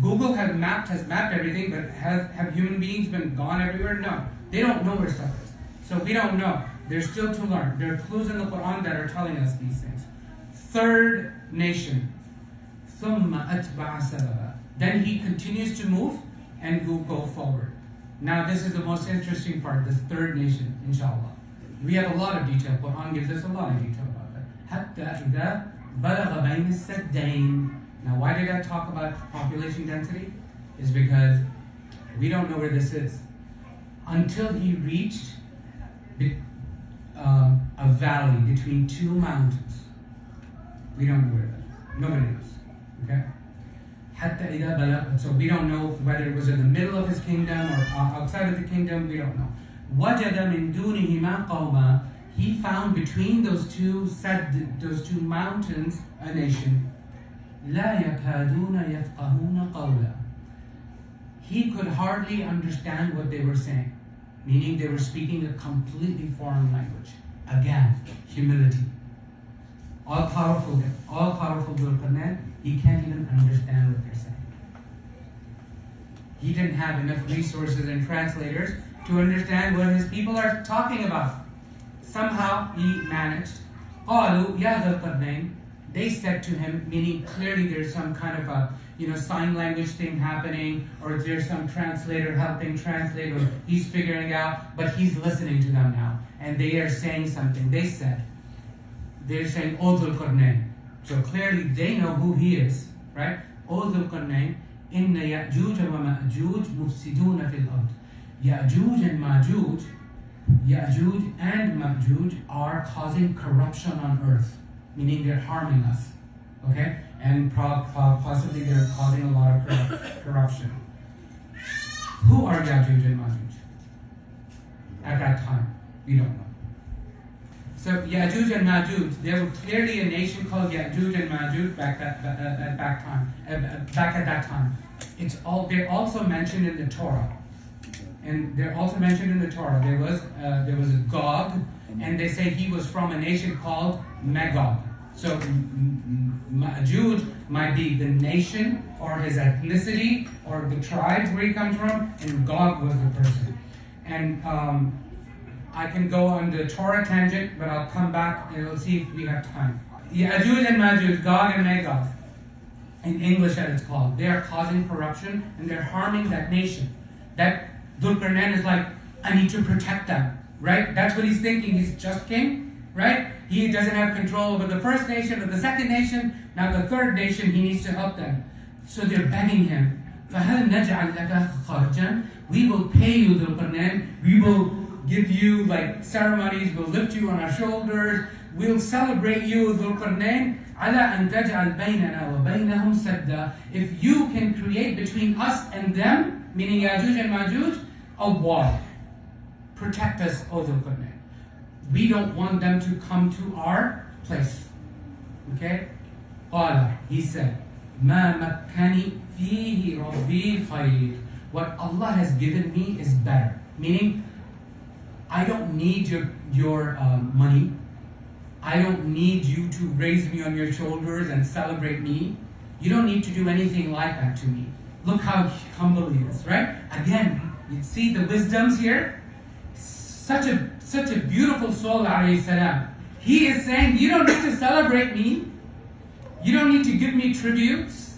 Google has mapped everything, but have human beings been gone everywhere? No. They don't know where stuff is. So we don't know. There's still to learn. There are clues in the Quran that are telling us these things. Third nation. ثُمَّ أَتْبَعَ سَبَبًا. Then he continues to move and go forward. Now this is the most interesting part, this third nation, inshallah. We have a lot of detail. Quran gives us a lot of detail about that. حَتَّى إِذَا بَلَغَ بَيْنَ السَّدَّيْنِ. Now, why did I talk about population density? Is because we don't know where this is. Until he reached a valley between two mountains. We don't know where that is. Nobody knows. Okay? حَتَّى إِذَا بَلَغَ. So we don't know whether it was in the middle of his kingdom or outside of the kingdom. We don't know. وَجَدَ مِن دُونِهِمَا قَوْمًا. He found between those two mountains a nation. لا يكادون يفقهون قولا. He could hardly understand what they were saying, meaning they were speaking a completely foreign language. Again, humility. All-powerful Dhul Qarnain, he can't even understand what they're saying. He didn't have enough resources and translators to understand what his people are talking about. Somehow he managed. قالوا يا ذا القرنين. They said to him, meaning clearly there's some kind of a sign language thing happening, or there's some translator helping translate, or he's figuring out, but he's listening to them now, and they are saying something. They're saying, O Dhul Qarnain. So clearly they know who he is, right? O Dhul Qarnain, inna Yajuj wa Majuj mufsiduna fil ard. Yajuj and Majuj are causing corruption on earth. Meaning they're harming us. Okay? And possibly they're causing a lot of corruption. Who are Yajuj and Majuj? At that time, we don't know. So Yajuj and Majuj, there were clearly a nation called Yajuj and Majuj back at that time. They're also mentioned in the Torah. And they're also mentioned in the Torah. There was a Gog, and they say he was from a nation called Magog. So Majuj might be the nation or his ethnicity or the tribe where he comes from, and Gog was the person. And I can go on the Torah tangent, but I'll come back and we'll see if we have time. Yajuj and Majuj, Gog and Magog, in English as it's called, they are causing corruption and they're harming that nation. That Dhul Qarnain is like, I need to protect them, right? That's what he's thinking. He's just king, right? He doesn't have control over the first nation or the second nation. Now the third nation, he needs to help them. So they're begging him, فَهَلْ نَجْعَلْ لَكَ خَرْجًا? We will pay you, Dhul Qarnain. We will give you like ceremonies. We'll lift you on our shoulders. We'll celebrate you, Dhul Qarnain. عَلَىٰ أَن تَجْعَلْ بَيْنَنَا وَبَيْنَهُمْ سَدًّا. If you can create between us and them, meaning Yajuj and Majuj, a wall. Protect us, O Dhul Qarnain. We don't want them to come to our place. Okay? قال, he said, مَا مَكَّنِي فِيهِ رَبِّي خَيْرٌ. What Allah has given me is better. Meaning, I don't need your money. I don't need you to raise me on your shoulders and celebrate me. You don't need to do anything like that to me. Look how humble he is, right? Again, you see the wisdoms here? Such a beautiful soul, alayhi salam. He is saying, you don't need to celebrate me. You don't need to give me tributes.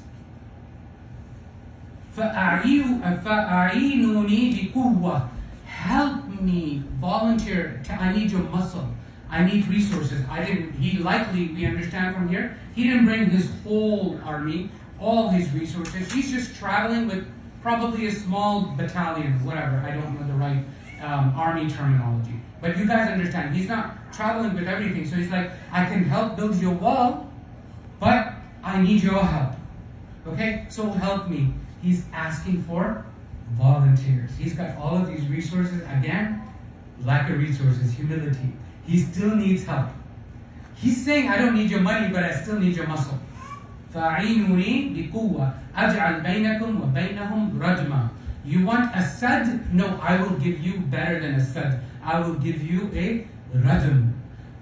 فَأَعِينُونِي بِقُوَّةٍ. Help me, volunteer. I need your muscle. I need resources. We understand from here, he didn't bring his whole army, all his resources. He's just traveling with probably a small battalion, whatever. I don't know the right army terminology. But you guys understand, he's not traveling with everything. So he's like, I can help build your wall, but I need your help. Okay, so help me. He's asking for volunteers. He's got all of these resources. Again, lack of resources, humility. He still needs help. He's saying, I don't need your money, but I still need your muscle. فَأَعِينُونِي بِقُوَّةٍ أَجْعَلْ بَيْنَكُمْ وَبَيْنَهُمْ رَجْمًا. You want a sad? No, I will give you better than a sad. I will give you a radam.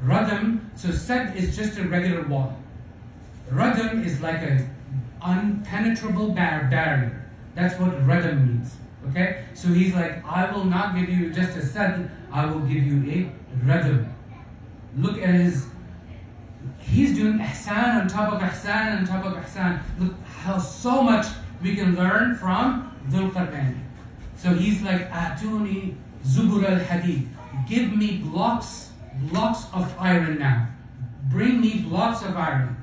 Radam, so sad is just a regular wall. Radam is like an unpenetrable barrier. That's what radam means. Okay? So he's like, I will not give you just a sad, I will give you a radam. Look at he's doing ihsan on top of ihsan on top of ihsan. Look how so much we can learn from Dhul Qarnain. So he's like, Atuni zubur al-hadid. Give me blocks of iron now. Bring me blocks of iron.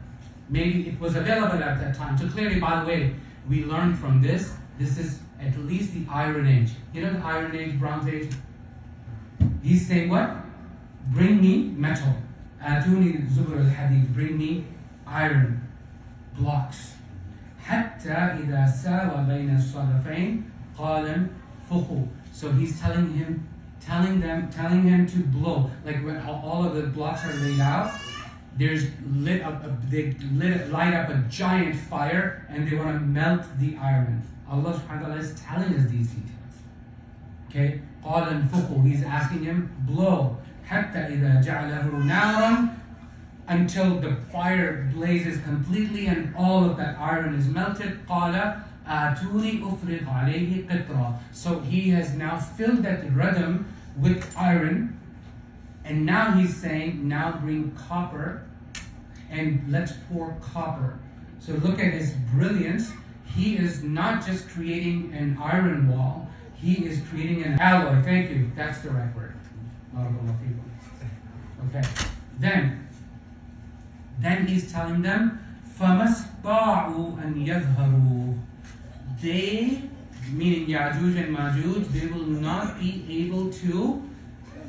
Maybe it was available at that time. So clearly, by the way, we learned from this is at least the Iron Age. You know the Iron Age, Bronze Age? He's saying what? Bring me metal. Atuni zubur al-hadid. Bring me iron blocks. حتى إذا ساوى بين الصدفين قال انفخوا. So he's telling him to blow. Like when all of the blocks are laid out, they light up a giant fire and they want to melt the iron. Allah subhanahu wa ta'ala is telling us these details. Okay? قال انفخوا. He's asking him, blow. حتى إذا جعله نارا. Until the fire blazes completely and all of that iron is melted. قَالَ آتُونِي أُفْرِغْ عَلَيْهِ قِطْرًا. So he has now filled that radam with iron, and now he's saying, now bring copper and let's pour copper. So look at his brilliance. He is not just creating an iron wall, he is creating an alloy. Thank you, that's the right word. Okay, then he's telling them, فَمَسْطَاعُوا أَنْ يَظْهَرُوا. They, meaning Yajuj and Majuj, they will not be able to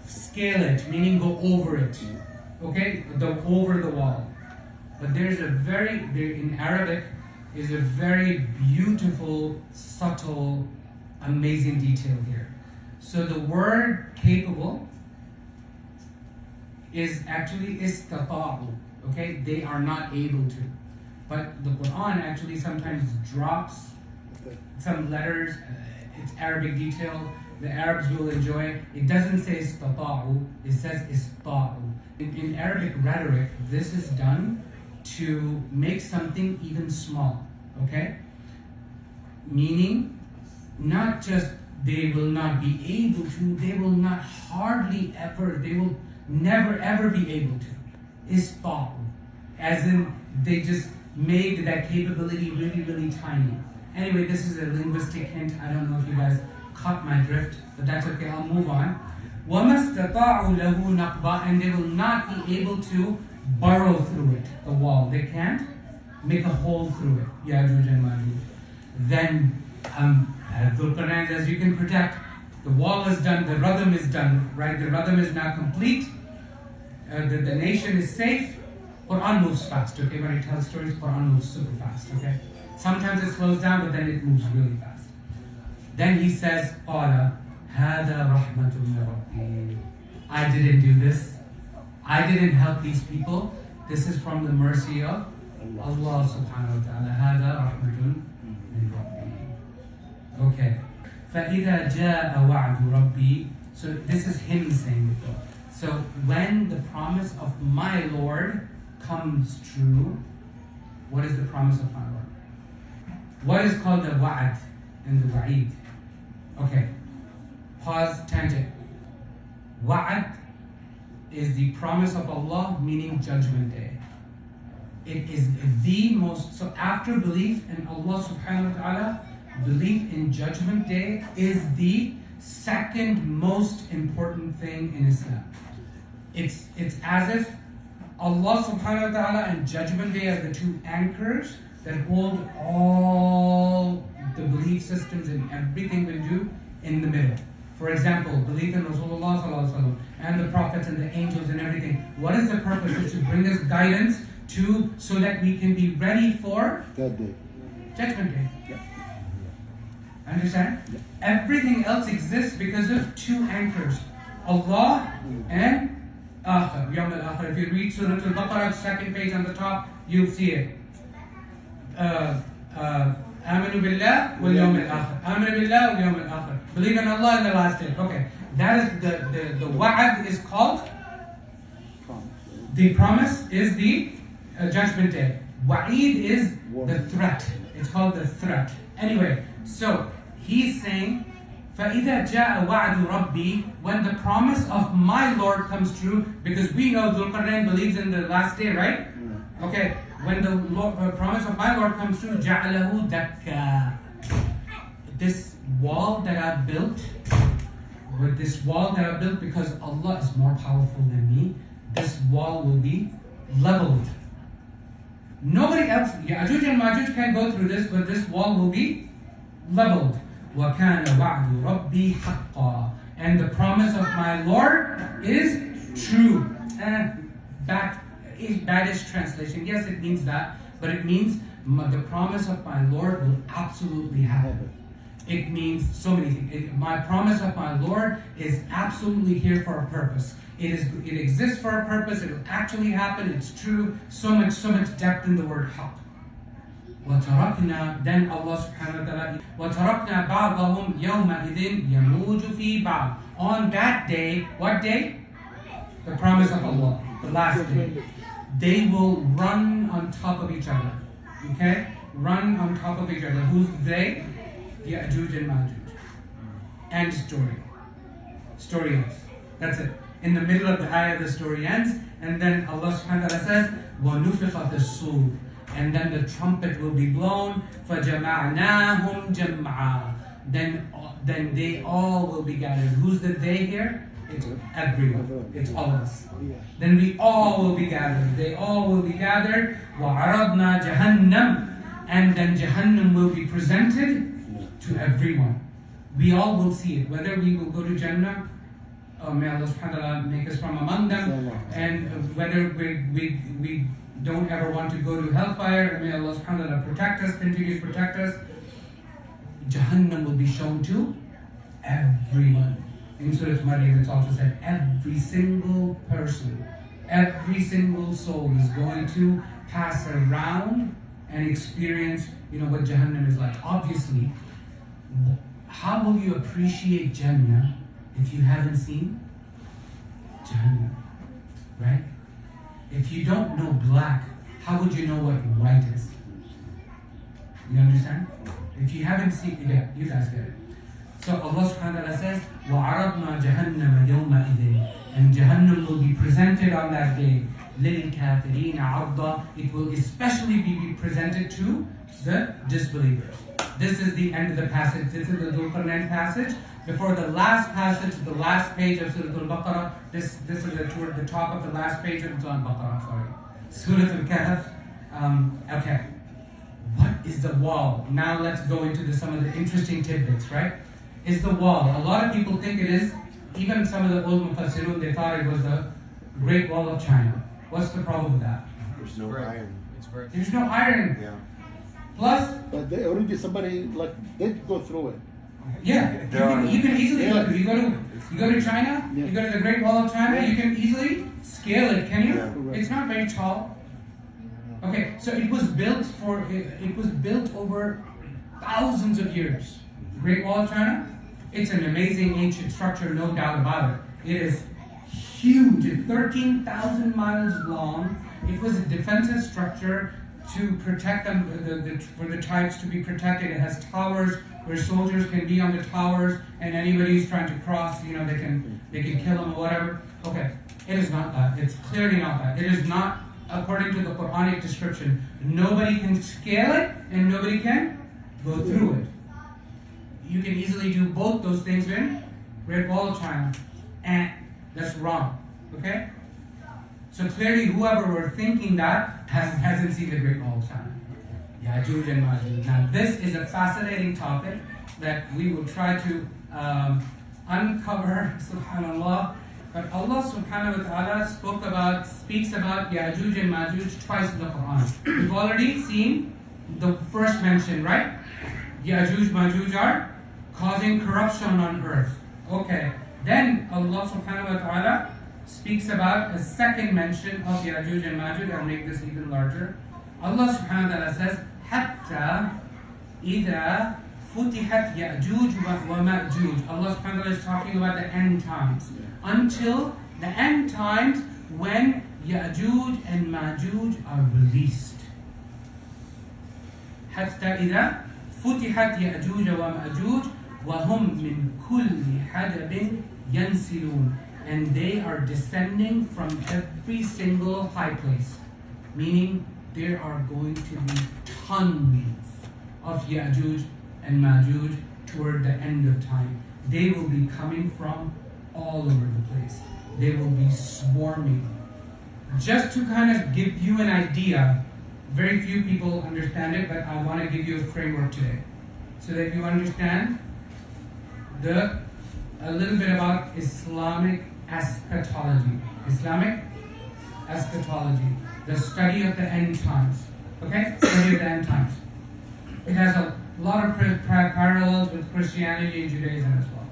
scale it, meaning go over it. Okay? Over the wall. But in Arabic, is a very beautiful, subtle, amazing detail here. So the word capable is actually istata'u. Okay, they are not able to. But the Quran actually sometimes drops some letters. It's Arabic detail. The Arabs will enjoy. It doesn't say istata'u. It says ista'u. In Arabic rhetoric, this is done to make something even small. Okay? Meaning, not just they will not be able to, they will not hardly ever, they will never ever be able to. Ista'u. As in, they just made that capability really, really tiny. Anyway, this is a linguistic hint. I don't know if you guys caught my drift, but that's okay, I'll move on. وَمَا اسْتَطَاعُوا لَهُ نَقْبًا, and they will not be able to burrow through it, the wall. They can't make a hole through it. Yajuj and Majuj. Then, Dhul Qarnain, as you can protect, the wall is done, the radam is done, right? The radam is now complete. The nation is safe. Quran moves fast, okay? When it tells stories, Quran moves super fast, okay? Sometimes it slows down, but then it moves really fast. Then he says, قَالَ هَذَا رَحْمَةٌ مِّن رَبِّي. I didn't do this. I didn't help these people. This is from the mercy of Allah subhanahu wa ta'ala. هَذَا رَحْمَةٌ مِّن رَبِّي. Okay. فَإِذَا جَاءَ وَعْدُ رَبِّي. So this is him saying it. So when the promise of my Lord comes true, what is the promise of my Lord? What is called the wa'ad and the wa'id? Okay, pause, tangent. Wa'ad is the promise of Allah, meaning judgment day. It is the most, so after belief in Allah subhanahu wa ta'ala, belief in judgment day is the second most important thing in Islam. It's as if Allah subhanahu wa ta'ala and judgment day are the two anchors that hold all the belief systems and everything we do in the middle. For example, belief in Rasulullah sallallahu alaihi wasallam and the prophets and the angels and everything. What is the purpose? It's to bring us guidance so that we can be ready for that day. Judgment day. Yeah. Understand? Yeah. Everything else exists because of two anchors. Allah and Akhir, Yawm al-Akhir. If you read Surah al-Baqarah, second page on the top, you'll see it. Amanu billah wal yawm al-akhir. Amanu billah wal yawm al-akhir. Believe in Allah and the last day. Okay. That is the wa'ad is called. The promise is the judgment day. Wa'id is the threat. It's called the threat. Anyway, so he's saying, فَإِذَا جَاءَ وَعْدُ رَبِّي, when the promise of my Lord comes true, because we know Dhul Qarnain believes in the last day, right? Okay, when the promise of my Lord comes true, جَعَلَهُ دَكَّا. This wall that I built, because Allah is more powerful than me, this wall will be leveled. Nobody else, Yajuj and Majuj can't go through this, but this wall will be leveled. وَكَانَ وَعْدُ رَبِّي حَقًّا. And the promise of my Lord is true. And badish translation. Yes, it means that, but it means the promise of my Lord will absolutely happen. It means so many things. My promise of my Lord is absolutely here for a purpose. It exists for a purpose. It will actually happen. It's true. So much depth in the word haqq. وَتَرَكْنَا, then Allah subhanahu wa ta'ala, وَتَرَكْنَا بَعْضَهُمْ يَوْمَئِذٍ يَمُوجُ فِي بَعْضٍ. On that day, what day? The promise of Allah, the last day. They will run on top of each other. Okay? Run on top of each other. Who's they? Yajuj and Majuj. End story. Story ends. That's it. In the middle of the ayah, the story ends, and then Allah subhanahu wa ta'ala says, وَنُفِخَ فِي الصُّورِ. And then the trumpet will be blown. فَجَمَعْنَاهُمْ جَمْعًا. Then they all will be gathered. Who's the they here? It's everyone. It's all of us. Then we all will be gathered. They all will be gathered. وَعَرَضْنَا جَهَنَّمْ. And then Jahannam will be presented to everyone. We all will see it. Whether we will go to Jannah, may Allah subhanahu wa ta'ala make us from among them, and whether we don't ever want to go to hellfire. May Allah subhanahu wa ta'ala protect us, continue to protect us. Jahannam will be shown to everyone. In Surah Maryam it's also said every single person, every single soul is going to pass around and experience, what Jahannam is like. Obviously, how will you appreciate Jannah if you haven't seen Jahannam? Right? If you don't know black, how would you know what white is? You understand? If you haven't seen, you guys get it. So Allah subhanahu wa ta'ala says, وَعَرَضْنَا جَهَنَّمَ يَوْمَئِذٍ, and Jahannam will be presented on that day. لِلْكَافِرِينَ عَرْضًا, it will especially be presented to the disbelievers. This is the end of the passage. This is the Dhul Qarnain passage. Before the last passage, the last page of Surah al-Baqarah, this is toward the top of the last page of Surah al-Baqarah, sorry. Surah al-Kahf. Okay. What is the wall? Now let's go into some of the interesting tidbits, right? Is the wall. A lot of people think it is, even some of the old Mufassirun, they thought it was the Great Wall of China. What's the problem with that? There's no iron. There's no iron. Yeah. Plus, but they already somebody did go through it. Yeah, you can easily go through. You go to China, you go to the Great Wall of China, you can easily scale it, can you? Yeah. It's not very tall. Okay, so it was built over thousands of years. The Great Wall of China, it's an amazing ancient structure, no doubt about it. It is huge, 13,000 miles long. It was a defensive structure to protect them, for the tribes to be protected. It has towers where soldiers can be on the towers, and anybody who's trying to cross, they can kill them or whatever. Okay, it is not that. It's clearly not that. It is not according to the Quranic description. Nobody can scale it, and nobody can go through it. You can easily do both those things in Great Wall of China, and that's wrong. Okay. So clearly, whoever were thinking that hasn't seen the Great Wall of China. Yajuj and Majuj. Now, this is a fascinating topic that we will try to uncover, subhanAllah. But Allah subhanahu wa ta'ala speaks about Yajuj and Majuj twice in the Quran. We've already seen the first mention, right? Yajuj, Majuj are causing corruption on earth. Okay. Then Allah subhanahu wa ta'ala speaks about a second mention of Yajuj and Majuj. I'll make this even larger. Allah subhanahu wa ta'ala says, Hatta idha futihat Yajuj wa Majuj. Allah subhanahu wa ta'ala is talking about the end times. Until the end times when Yajuj and Majuj are released. Hatta idha futihat Yajuj wa Majuj wa hum min kulli hadabin yansilun. And they are descending from every single high place. Meaning there are going to be tons of Yajuj and Majuj toward the end of time. They will be coming from all over the place. They will be swarming. Just to kind of give you an idea, very few people understand it, but I want to give you a framework today so that you understand a little bit about Islamic eschatology. Islamic eschatology, the study of the end times. Okay? Study of the end times. It has a lot of parallels with Christianity and Judaism as well.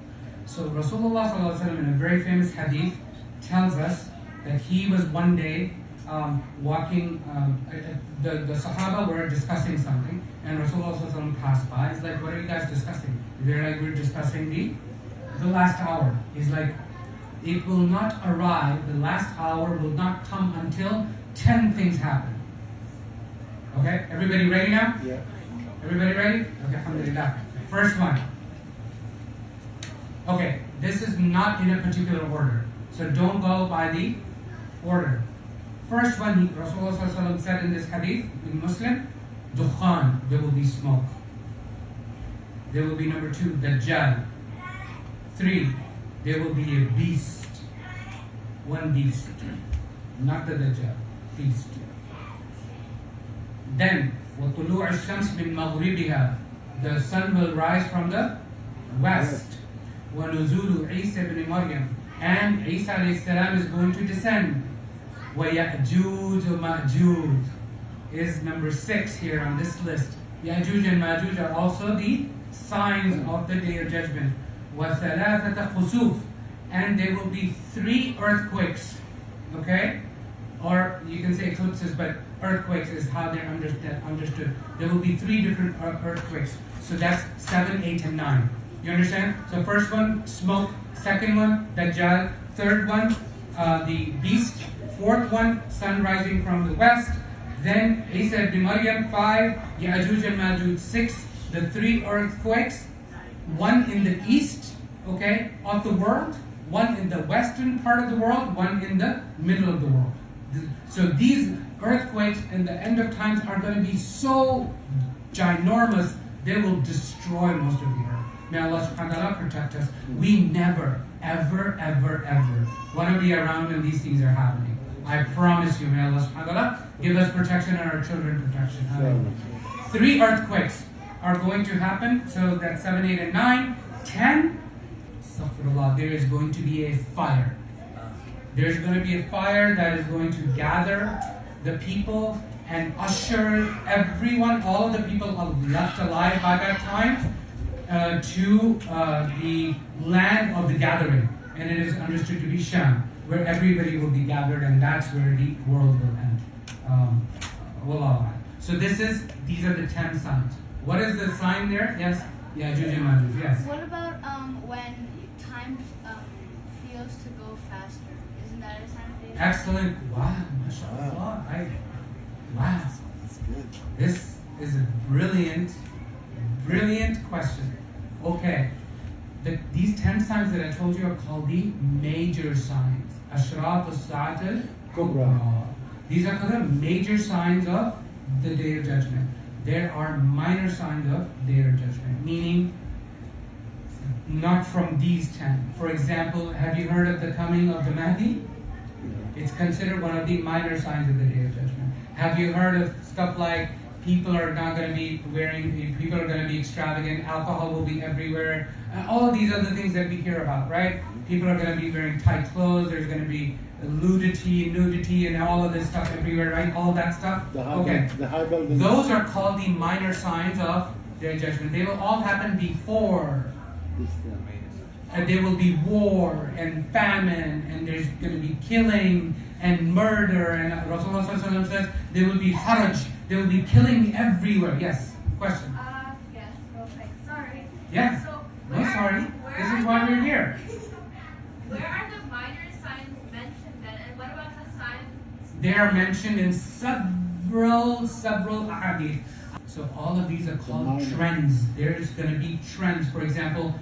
So Rasulullah ﷺ, in a very famous hadith, tells us that he was one day walking, the Sahaba were discussing something, and Rasulullah ﷺ passed by. He's like, what are you guys discussing? They're like, we're discussing the last hour. He's like, it will not arrive, the last hour will not come until 10 things happen. Okay, everybody ready now? Yeah. Everybody ready? Okay, alhamdulillah. First one. Okay, this is not in a particular order, so don't go by the order. First one, Rasulullah ﷺ said in this hadith, in Muslim, Dukhan, there will be smoke. There will be number 2, Dajjal. 3, there will be a beast. One beast. Not the Dajjal. Beast. Then, وَطُلُوعِ الشَّمْسِ مِنْ مَغْرِبِهَا, the sun will rise from the west. وَنُزُولُ عِيسَى ibn Maryam, and Isa alayhi salam is going to descend. وَيَأْجُوجُ مَأْجُوجُ is number 6 here on this list. Yajuj and Majuj are also the signs of the Day of Judgment. وَثَلَاثَةَ خُسُوفٍ, and there will be 3 earthquakes. Okay? Or you can say eclipses, but earthquakes is how they're understood. There will be 3 different earthquakes. So that's 7, 8, and 9. You understand? So first one, smoke. Second one, Dajjal. Third one, the beast. Fourth one, sun rising from the west. Then Isa ibn Maryam, 5, Yajuj and Majuj, 6, the 3 earthquakes, 1 in the east, okay, of the world, 1 in the western part of the world, 1 in the middle of the world. So these earthquakes in the end of times are going to be so ginormous, they will destroy most of the earth. May Allah subhanahu wa ta'ala protect us. We never, ever, ever, ever want to be around when these things are happening. I promise you, may Allah subhanahu wa ta'ala give us protection and our children protection. 3 earthquakes are going to happen. So that's 7, 8, and 9. 10, astaghfirullah, there is going to be a fire. There's going to be a fire that is going to gather the people and usher everyone, all of the people left alive by that time, to the land of the gathering. And it is understood to be Sham, where everybody will be gathered, and that's where the world will end. Wallahu a'lam. So these are the 10 signs. What is the sign there? Yes? Yajuj and Majuj, yes. What about when time feels to go faster? Isn't that a sign of danger? Excellent. Wow, mashallah. Wow. That's good. This is a brilliant question. Okay. These 10 signs that I told you are called the major signs. Ashrat al-Sa'at al-Kubra. These are called the major signs of the Day of Judgment. There are minor signs of Day of Judgment, meaning not from these 10. For example, have you heard of the coming of the Mahdi? It's considered one of the minor signs of the Day of Judgment. Have you heard of stuff like people are not going to be people are going to be extravagant, alcohol will be everywhere, all of these other things that we hear about, right? People are going to be wearing tight clothes, there's going to be nudity, and all of this stuff everywhere, right? All that stuff. Those are called the minor signs of their judgment. They will all happen before. And there will be war and famine, and there's going to be killing and murder, and Rasulullah says there will be haraj, there will be killing everywhere. Yes, question? Yes, real quick. Sorry. Yes. So No, sorry. This is why we're here. Where are the minor signs mentioned then, and what about the signs? They are mentioned in several hadith. So all of these are called trends. There's going to be trends. For example,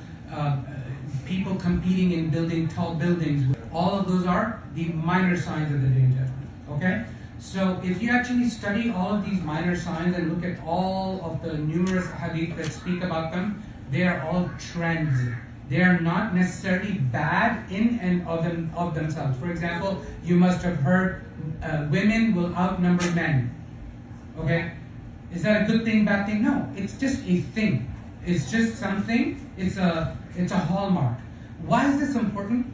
people competing in building tall buildings. All of those are the minor signs of the Day of Judgment. Okay? So if you actually study all of these minor signs and look at all of the numerous hadith that speak about them, they are all trends. They are not necessarily bad in and of themselves. For example, you must have heard women will outnumber men. Okay? Is that a good thing, bad thing? No. It's just a thing. It's just something. It's a hallmark. Why is this important?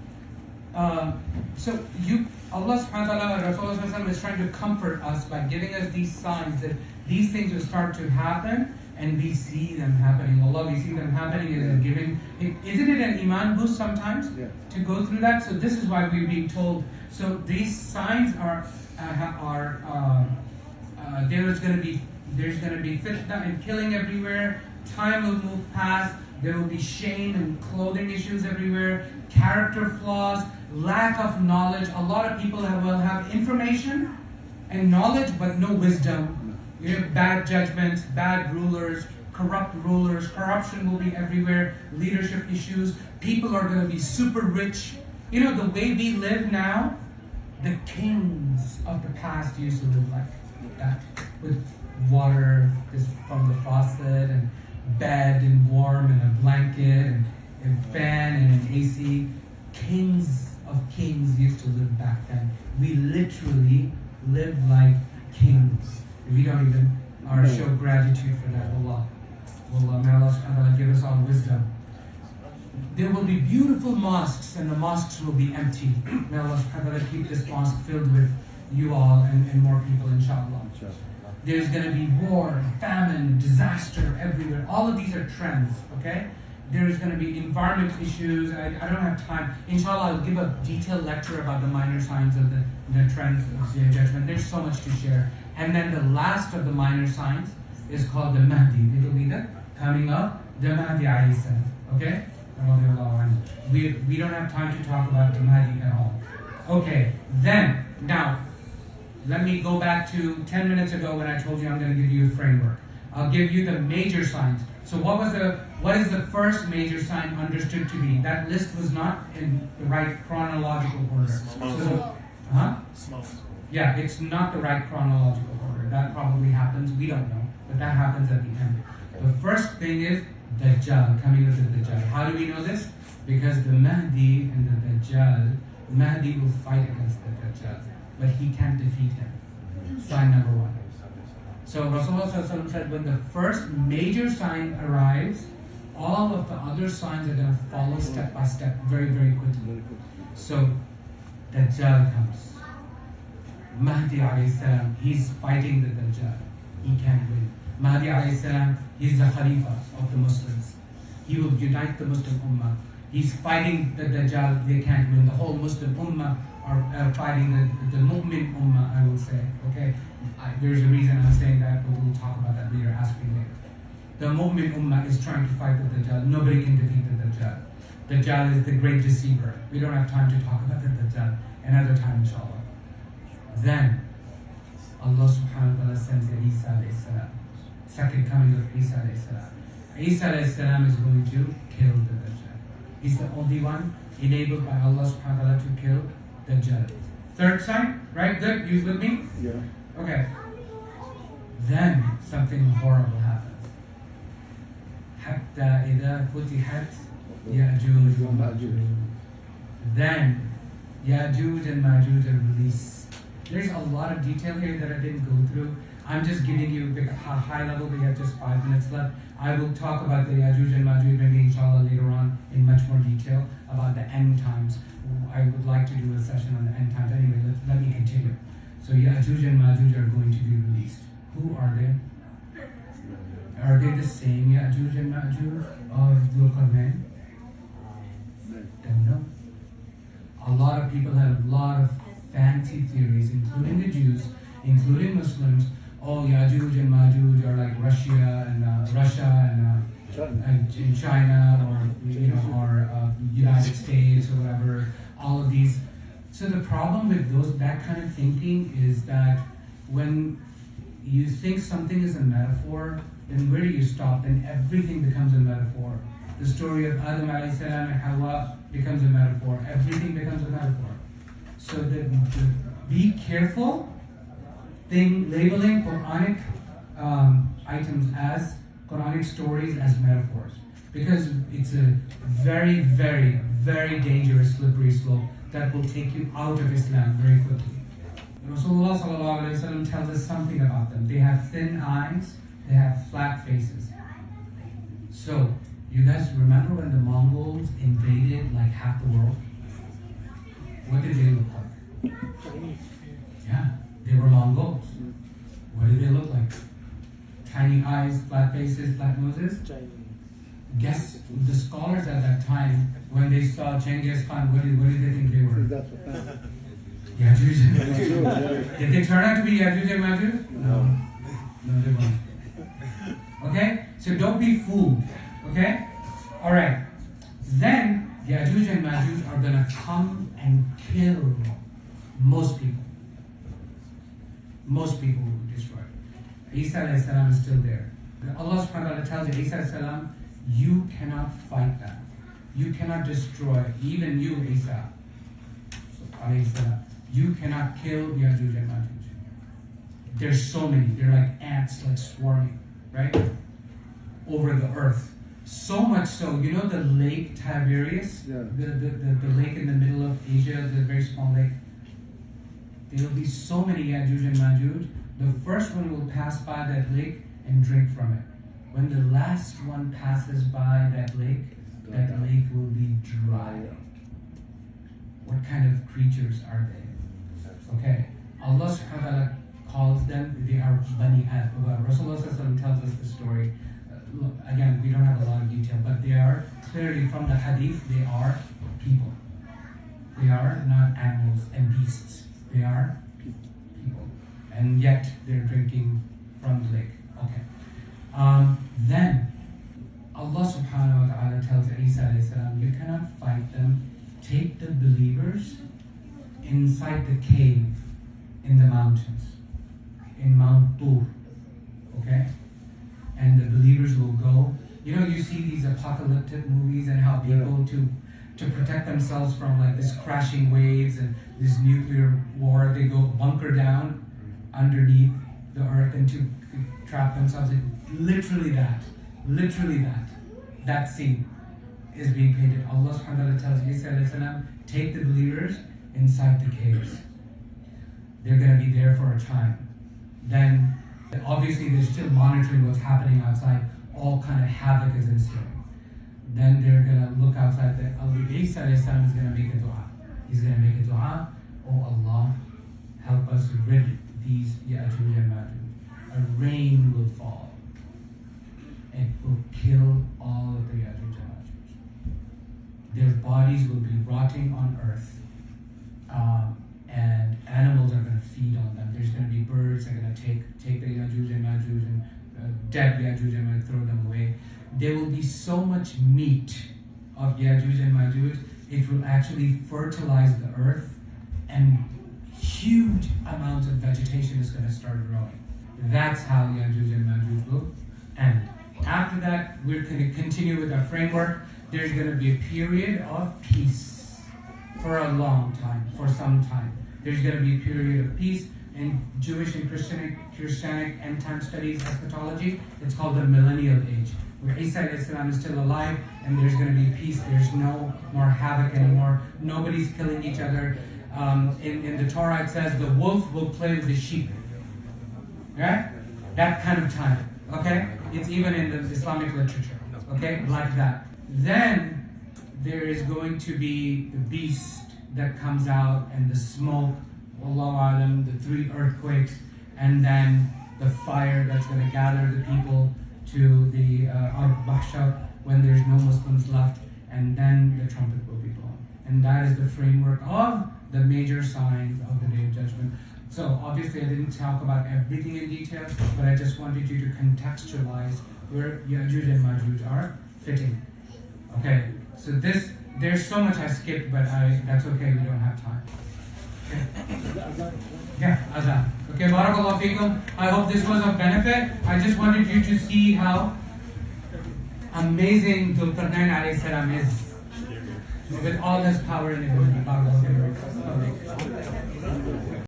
Allah subhanahu wa ta'ala, Rasulullah is trying to comfort us by giving us these signs that these things will start to happen, and we see them happening. Allah, we see them happening and giving. Isn't it an iman boost sometimes to go through that? So this is why we're being told. So these signs there's going to be fitna and killing everywhere. Time will move past. There will be shame and clothing issues everywhere. Character flaws, lack of knowledge. A lot of people will have information and knowledge, but no wisdom. You have bad judgments, bad rulers, corrupt rulers. Corruption will be everywhere. Leadership issues. People are going to be super rich. You know, the way we live now, the kings of the past used to live like that, with water from the faucet, and bed and warm, and a blanket, and a fan, and an AC. Kings of kings used to live back then. We literally live like kings. We don't even show gratitude for that. Allah, may Allah subhanahu wa ta'ala give us all wisdom. There will be beautiful mosques, and the mosques will be empty. May Allah subhanahu wa ta'ala keep this mosque filled with you all and more people, inshallah. There's going to be war, famine, disaster everywhere. All of these are trends, okay? There's going to be environment issues. I don't have time. Inshallah, I'll give a detailed lecture about the minor signs of the trends of the judgment. There's so much to share. And then the last of the minor signs is called the Mahdi. It'll be the coming of the Mahdi alayhi salam, okay? We don't have time to talk about the Mahdi at all. Okay, then, now, let me go back to 10 minutes ago when I told you I'm going to give you a framework. I'll give you the major signs. So what is the first major sign understood to be? That list was not in the right chronological order. Smoke. Smoke. Yeah, it's not the right chronological order. That probably happens. We don't know, but that happens at the end. The first thing is Dajjal, coming of the Dajjal. How do we know this? Because the Mahdi and the Dajjal, Mahdi will fight against the Dajjal, but he can't defeat him. Sign number one. So Rasulullah said when the first major sign arrives, all of the other signs are going to follow step by step, very, very quickly. So Dajjal comes. Mahdi alayhi salam, he's fighting the Dajjal. He can't win. Mahdi alayhi salam, he's the Khalifa of the Muslims. He will unite the Muslim Ummah. He's fighting the Dajjal, they can't win. The whole Muslim Ummah are fighting the Mu'min Ummah, I would say. Okay? There's a reason I'm saying that, but we'll talk about that later, ask me later. The Mu'min Ummah is trying to fight the Dajjal. Nobody can defeat the Dajjal. Dajjal is the great deceiver. We don't have time to talk about the Dajjal. Another time, inshallah. Then, Allah subhanahu wa ta'ala sends Isa alayhi salam. Second coming of Isa alayhi salam. Isa alayhi salam is going to kill the Dajjal. He's the only one enabled by Allah subhanahu wa ta'ala to kill Dajjal. Third sign, right? Good? You with me? Yeah. Okay. Then something horrible happens. حتى إذا فتحت يأجوج ومأجوج. Then Yajuj and Majuj are released. There's a lot of detail here that I didn't go through. I'm just giving you a high level. We have just 5 minutes left. I will talk about the Yajuj and Majuj maybe inshallah later on in much more detail about the end times. I would like to do a session on the end times. Anyway, let me continue. So Yajuj and Majuj are going to be released. Who are they? Are they the same Yajuj and Majuj of Dhul Qarnain? Don't know. A lot of people have a lot of fancy theories, including the Jews, including Muslims. Oh, Yajuj and Majuj are like Russia and in China, or United States or whatever. All of these. So the problem with that kind of thinking is that when you think something is a metaphor, then where do you stop? Then everything becomes a metaphor. The story of Adam alayhi salam and Hawa becomes a metaphor. Everything becomes a metaphor. So be careful labeling Quranic items as Quranic stories as metaphors, because it's a very, very, very dangerous slippery slope that will take you out of Islam very quickly. Rasulullah sallallahu alaihi wasallam tells us something about them. They have thin eyes, they have flat faces. So, you guys remember when the Mongols invaded like half the world? What did they look like? Yeah, they were Mongols. What did they look like? Tiny eyes, flat faces, flat noses? Guess the scholars at that time, when they saw Genghis Khan, what did they think they were? Yajuj and Majuj. Did they turn out to be Yajuj and Majuj? No, they weren't. Okay? So don't be fooled. Okay? Alright. Then Yajuj and Majuj are going to come and kill most people. Most people will be destroyed. Isa alayhi salam is still there. Allah subhanahu wa ta'ala tells Isa alayhi salam, you cannot fight them. You cannot destroy, even you, Isa. Alayhi salam. You cannot kill Yajuj and Majuj. There's so many. They're like ants, like swarming, right? Over the earth. So much so, you know the lake Tiberias? Yeah. The lake in the middle of Asia, the very small lake? There will be so many Yajuj and Majuj. The first one will pass by that lake and drink from it. When the last one passes by that lake will be dry. What kind of creatures are they? Okay. Allah subhanahu wa ta'ala calls them, they are Bani Adam. Rasulullah tells us the story. Again, we don't have a lot of detail, but they are clearly from the hadith, they are people. They are not animals and beasts. They are people. And yet they're drinking from the lake. Okay. Then Allah subhanahu wa ta'ala tells Isa alayhi salam, you cannot fight them. Take the believers inside the cave in the mountains, in Mount Dhul. Okay? And the believers will go. You know, you see these apocalyptic movies and how people to protect themselves from like this crashing waves and this nuclear war, they go bunker down underneath the earth and to trap themselves in. Literally that scene is being painted. Allah subhanahu wa ta'ala tells Isa alayhi salam, take the believers inside the caves. They're going to be there for a time. Then obviously they're still monitoring what's happening outside. All kind of havoc is ensuing. Then they're going to look outside. Isa alayhi salam is going to make a dua. He's going to make a dua. Oh Allah, help us rid these Yajuj and Majuj. A rain will fall. It will kill all of the Yajuj and Majuj. Their bodies will be rotting on earth. And animals are going to feed on them. There's going to be birds that are going to take the Yajuj and Majuj and dead Yajuj and Majuj, throw them away. There will be so much meat of Yajuj and Majuj, it will actually fertilize the earth, and huge amounts of vegetation is going to start growing. That's how Yajuj and Majuj will end. After that, we're going to continue with our framework. There's going to be a period of peace for a long time, for some time. There's going to be a period of peace. In Jewish and Christianic end time studies, eschatology, it's called the millennial age, where Isa alayhi salam is still alive and there's going to be peace. There's no more havoc anymore. Nobody's killing each other. In the Torah it says the wolf will play with the sheep. Right? That kind of time. Okay? It's even in the Islamic literature. Okay? Like that. Then there is going to be the beast that comes out and the smoke, Wallahu alam, the 3 earthquakes, and then the fire that's going to gather the people to the Bahsha when there's no Muslims left, and then the trumpet will be blown. And that is the framework of the major signs of the Day of Judgment. So obviously I didn't talk about everything in detail, but I just wanted you to contextualize where Yajuj and Majuj are fitting. Okay, so there's so much I skipped, but that's okay, we don't have time. Okay. Yeah, Adnan. Okay, Barakallahu Feekum. I hope this was of benefit. I just wanted you to see how amazing Dhul Qarnain alayhi salam is with all his power and ability.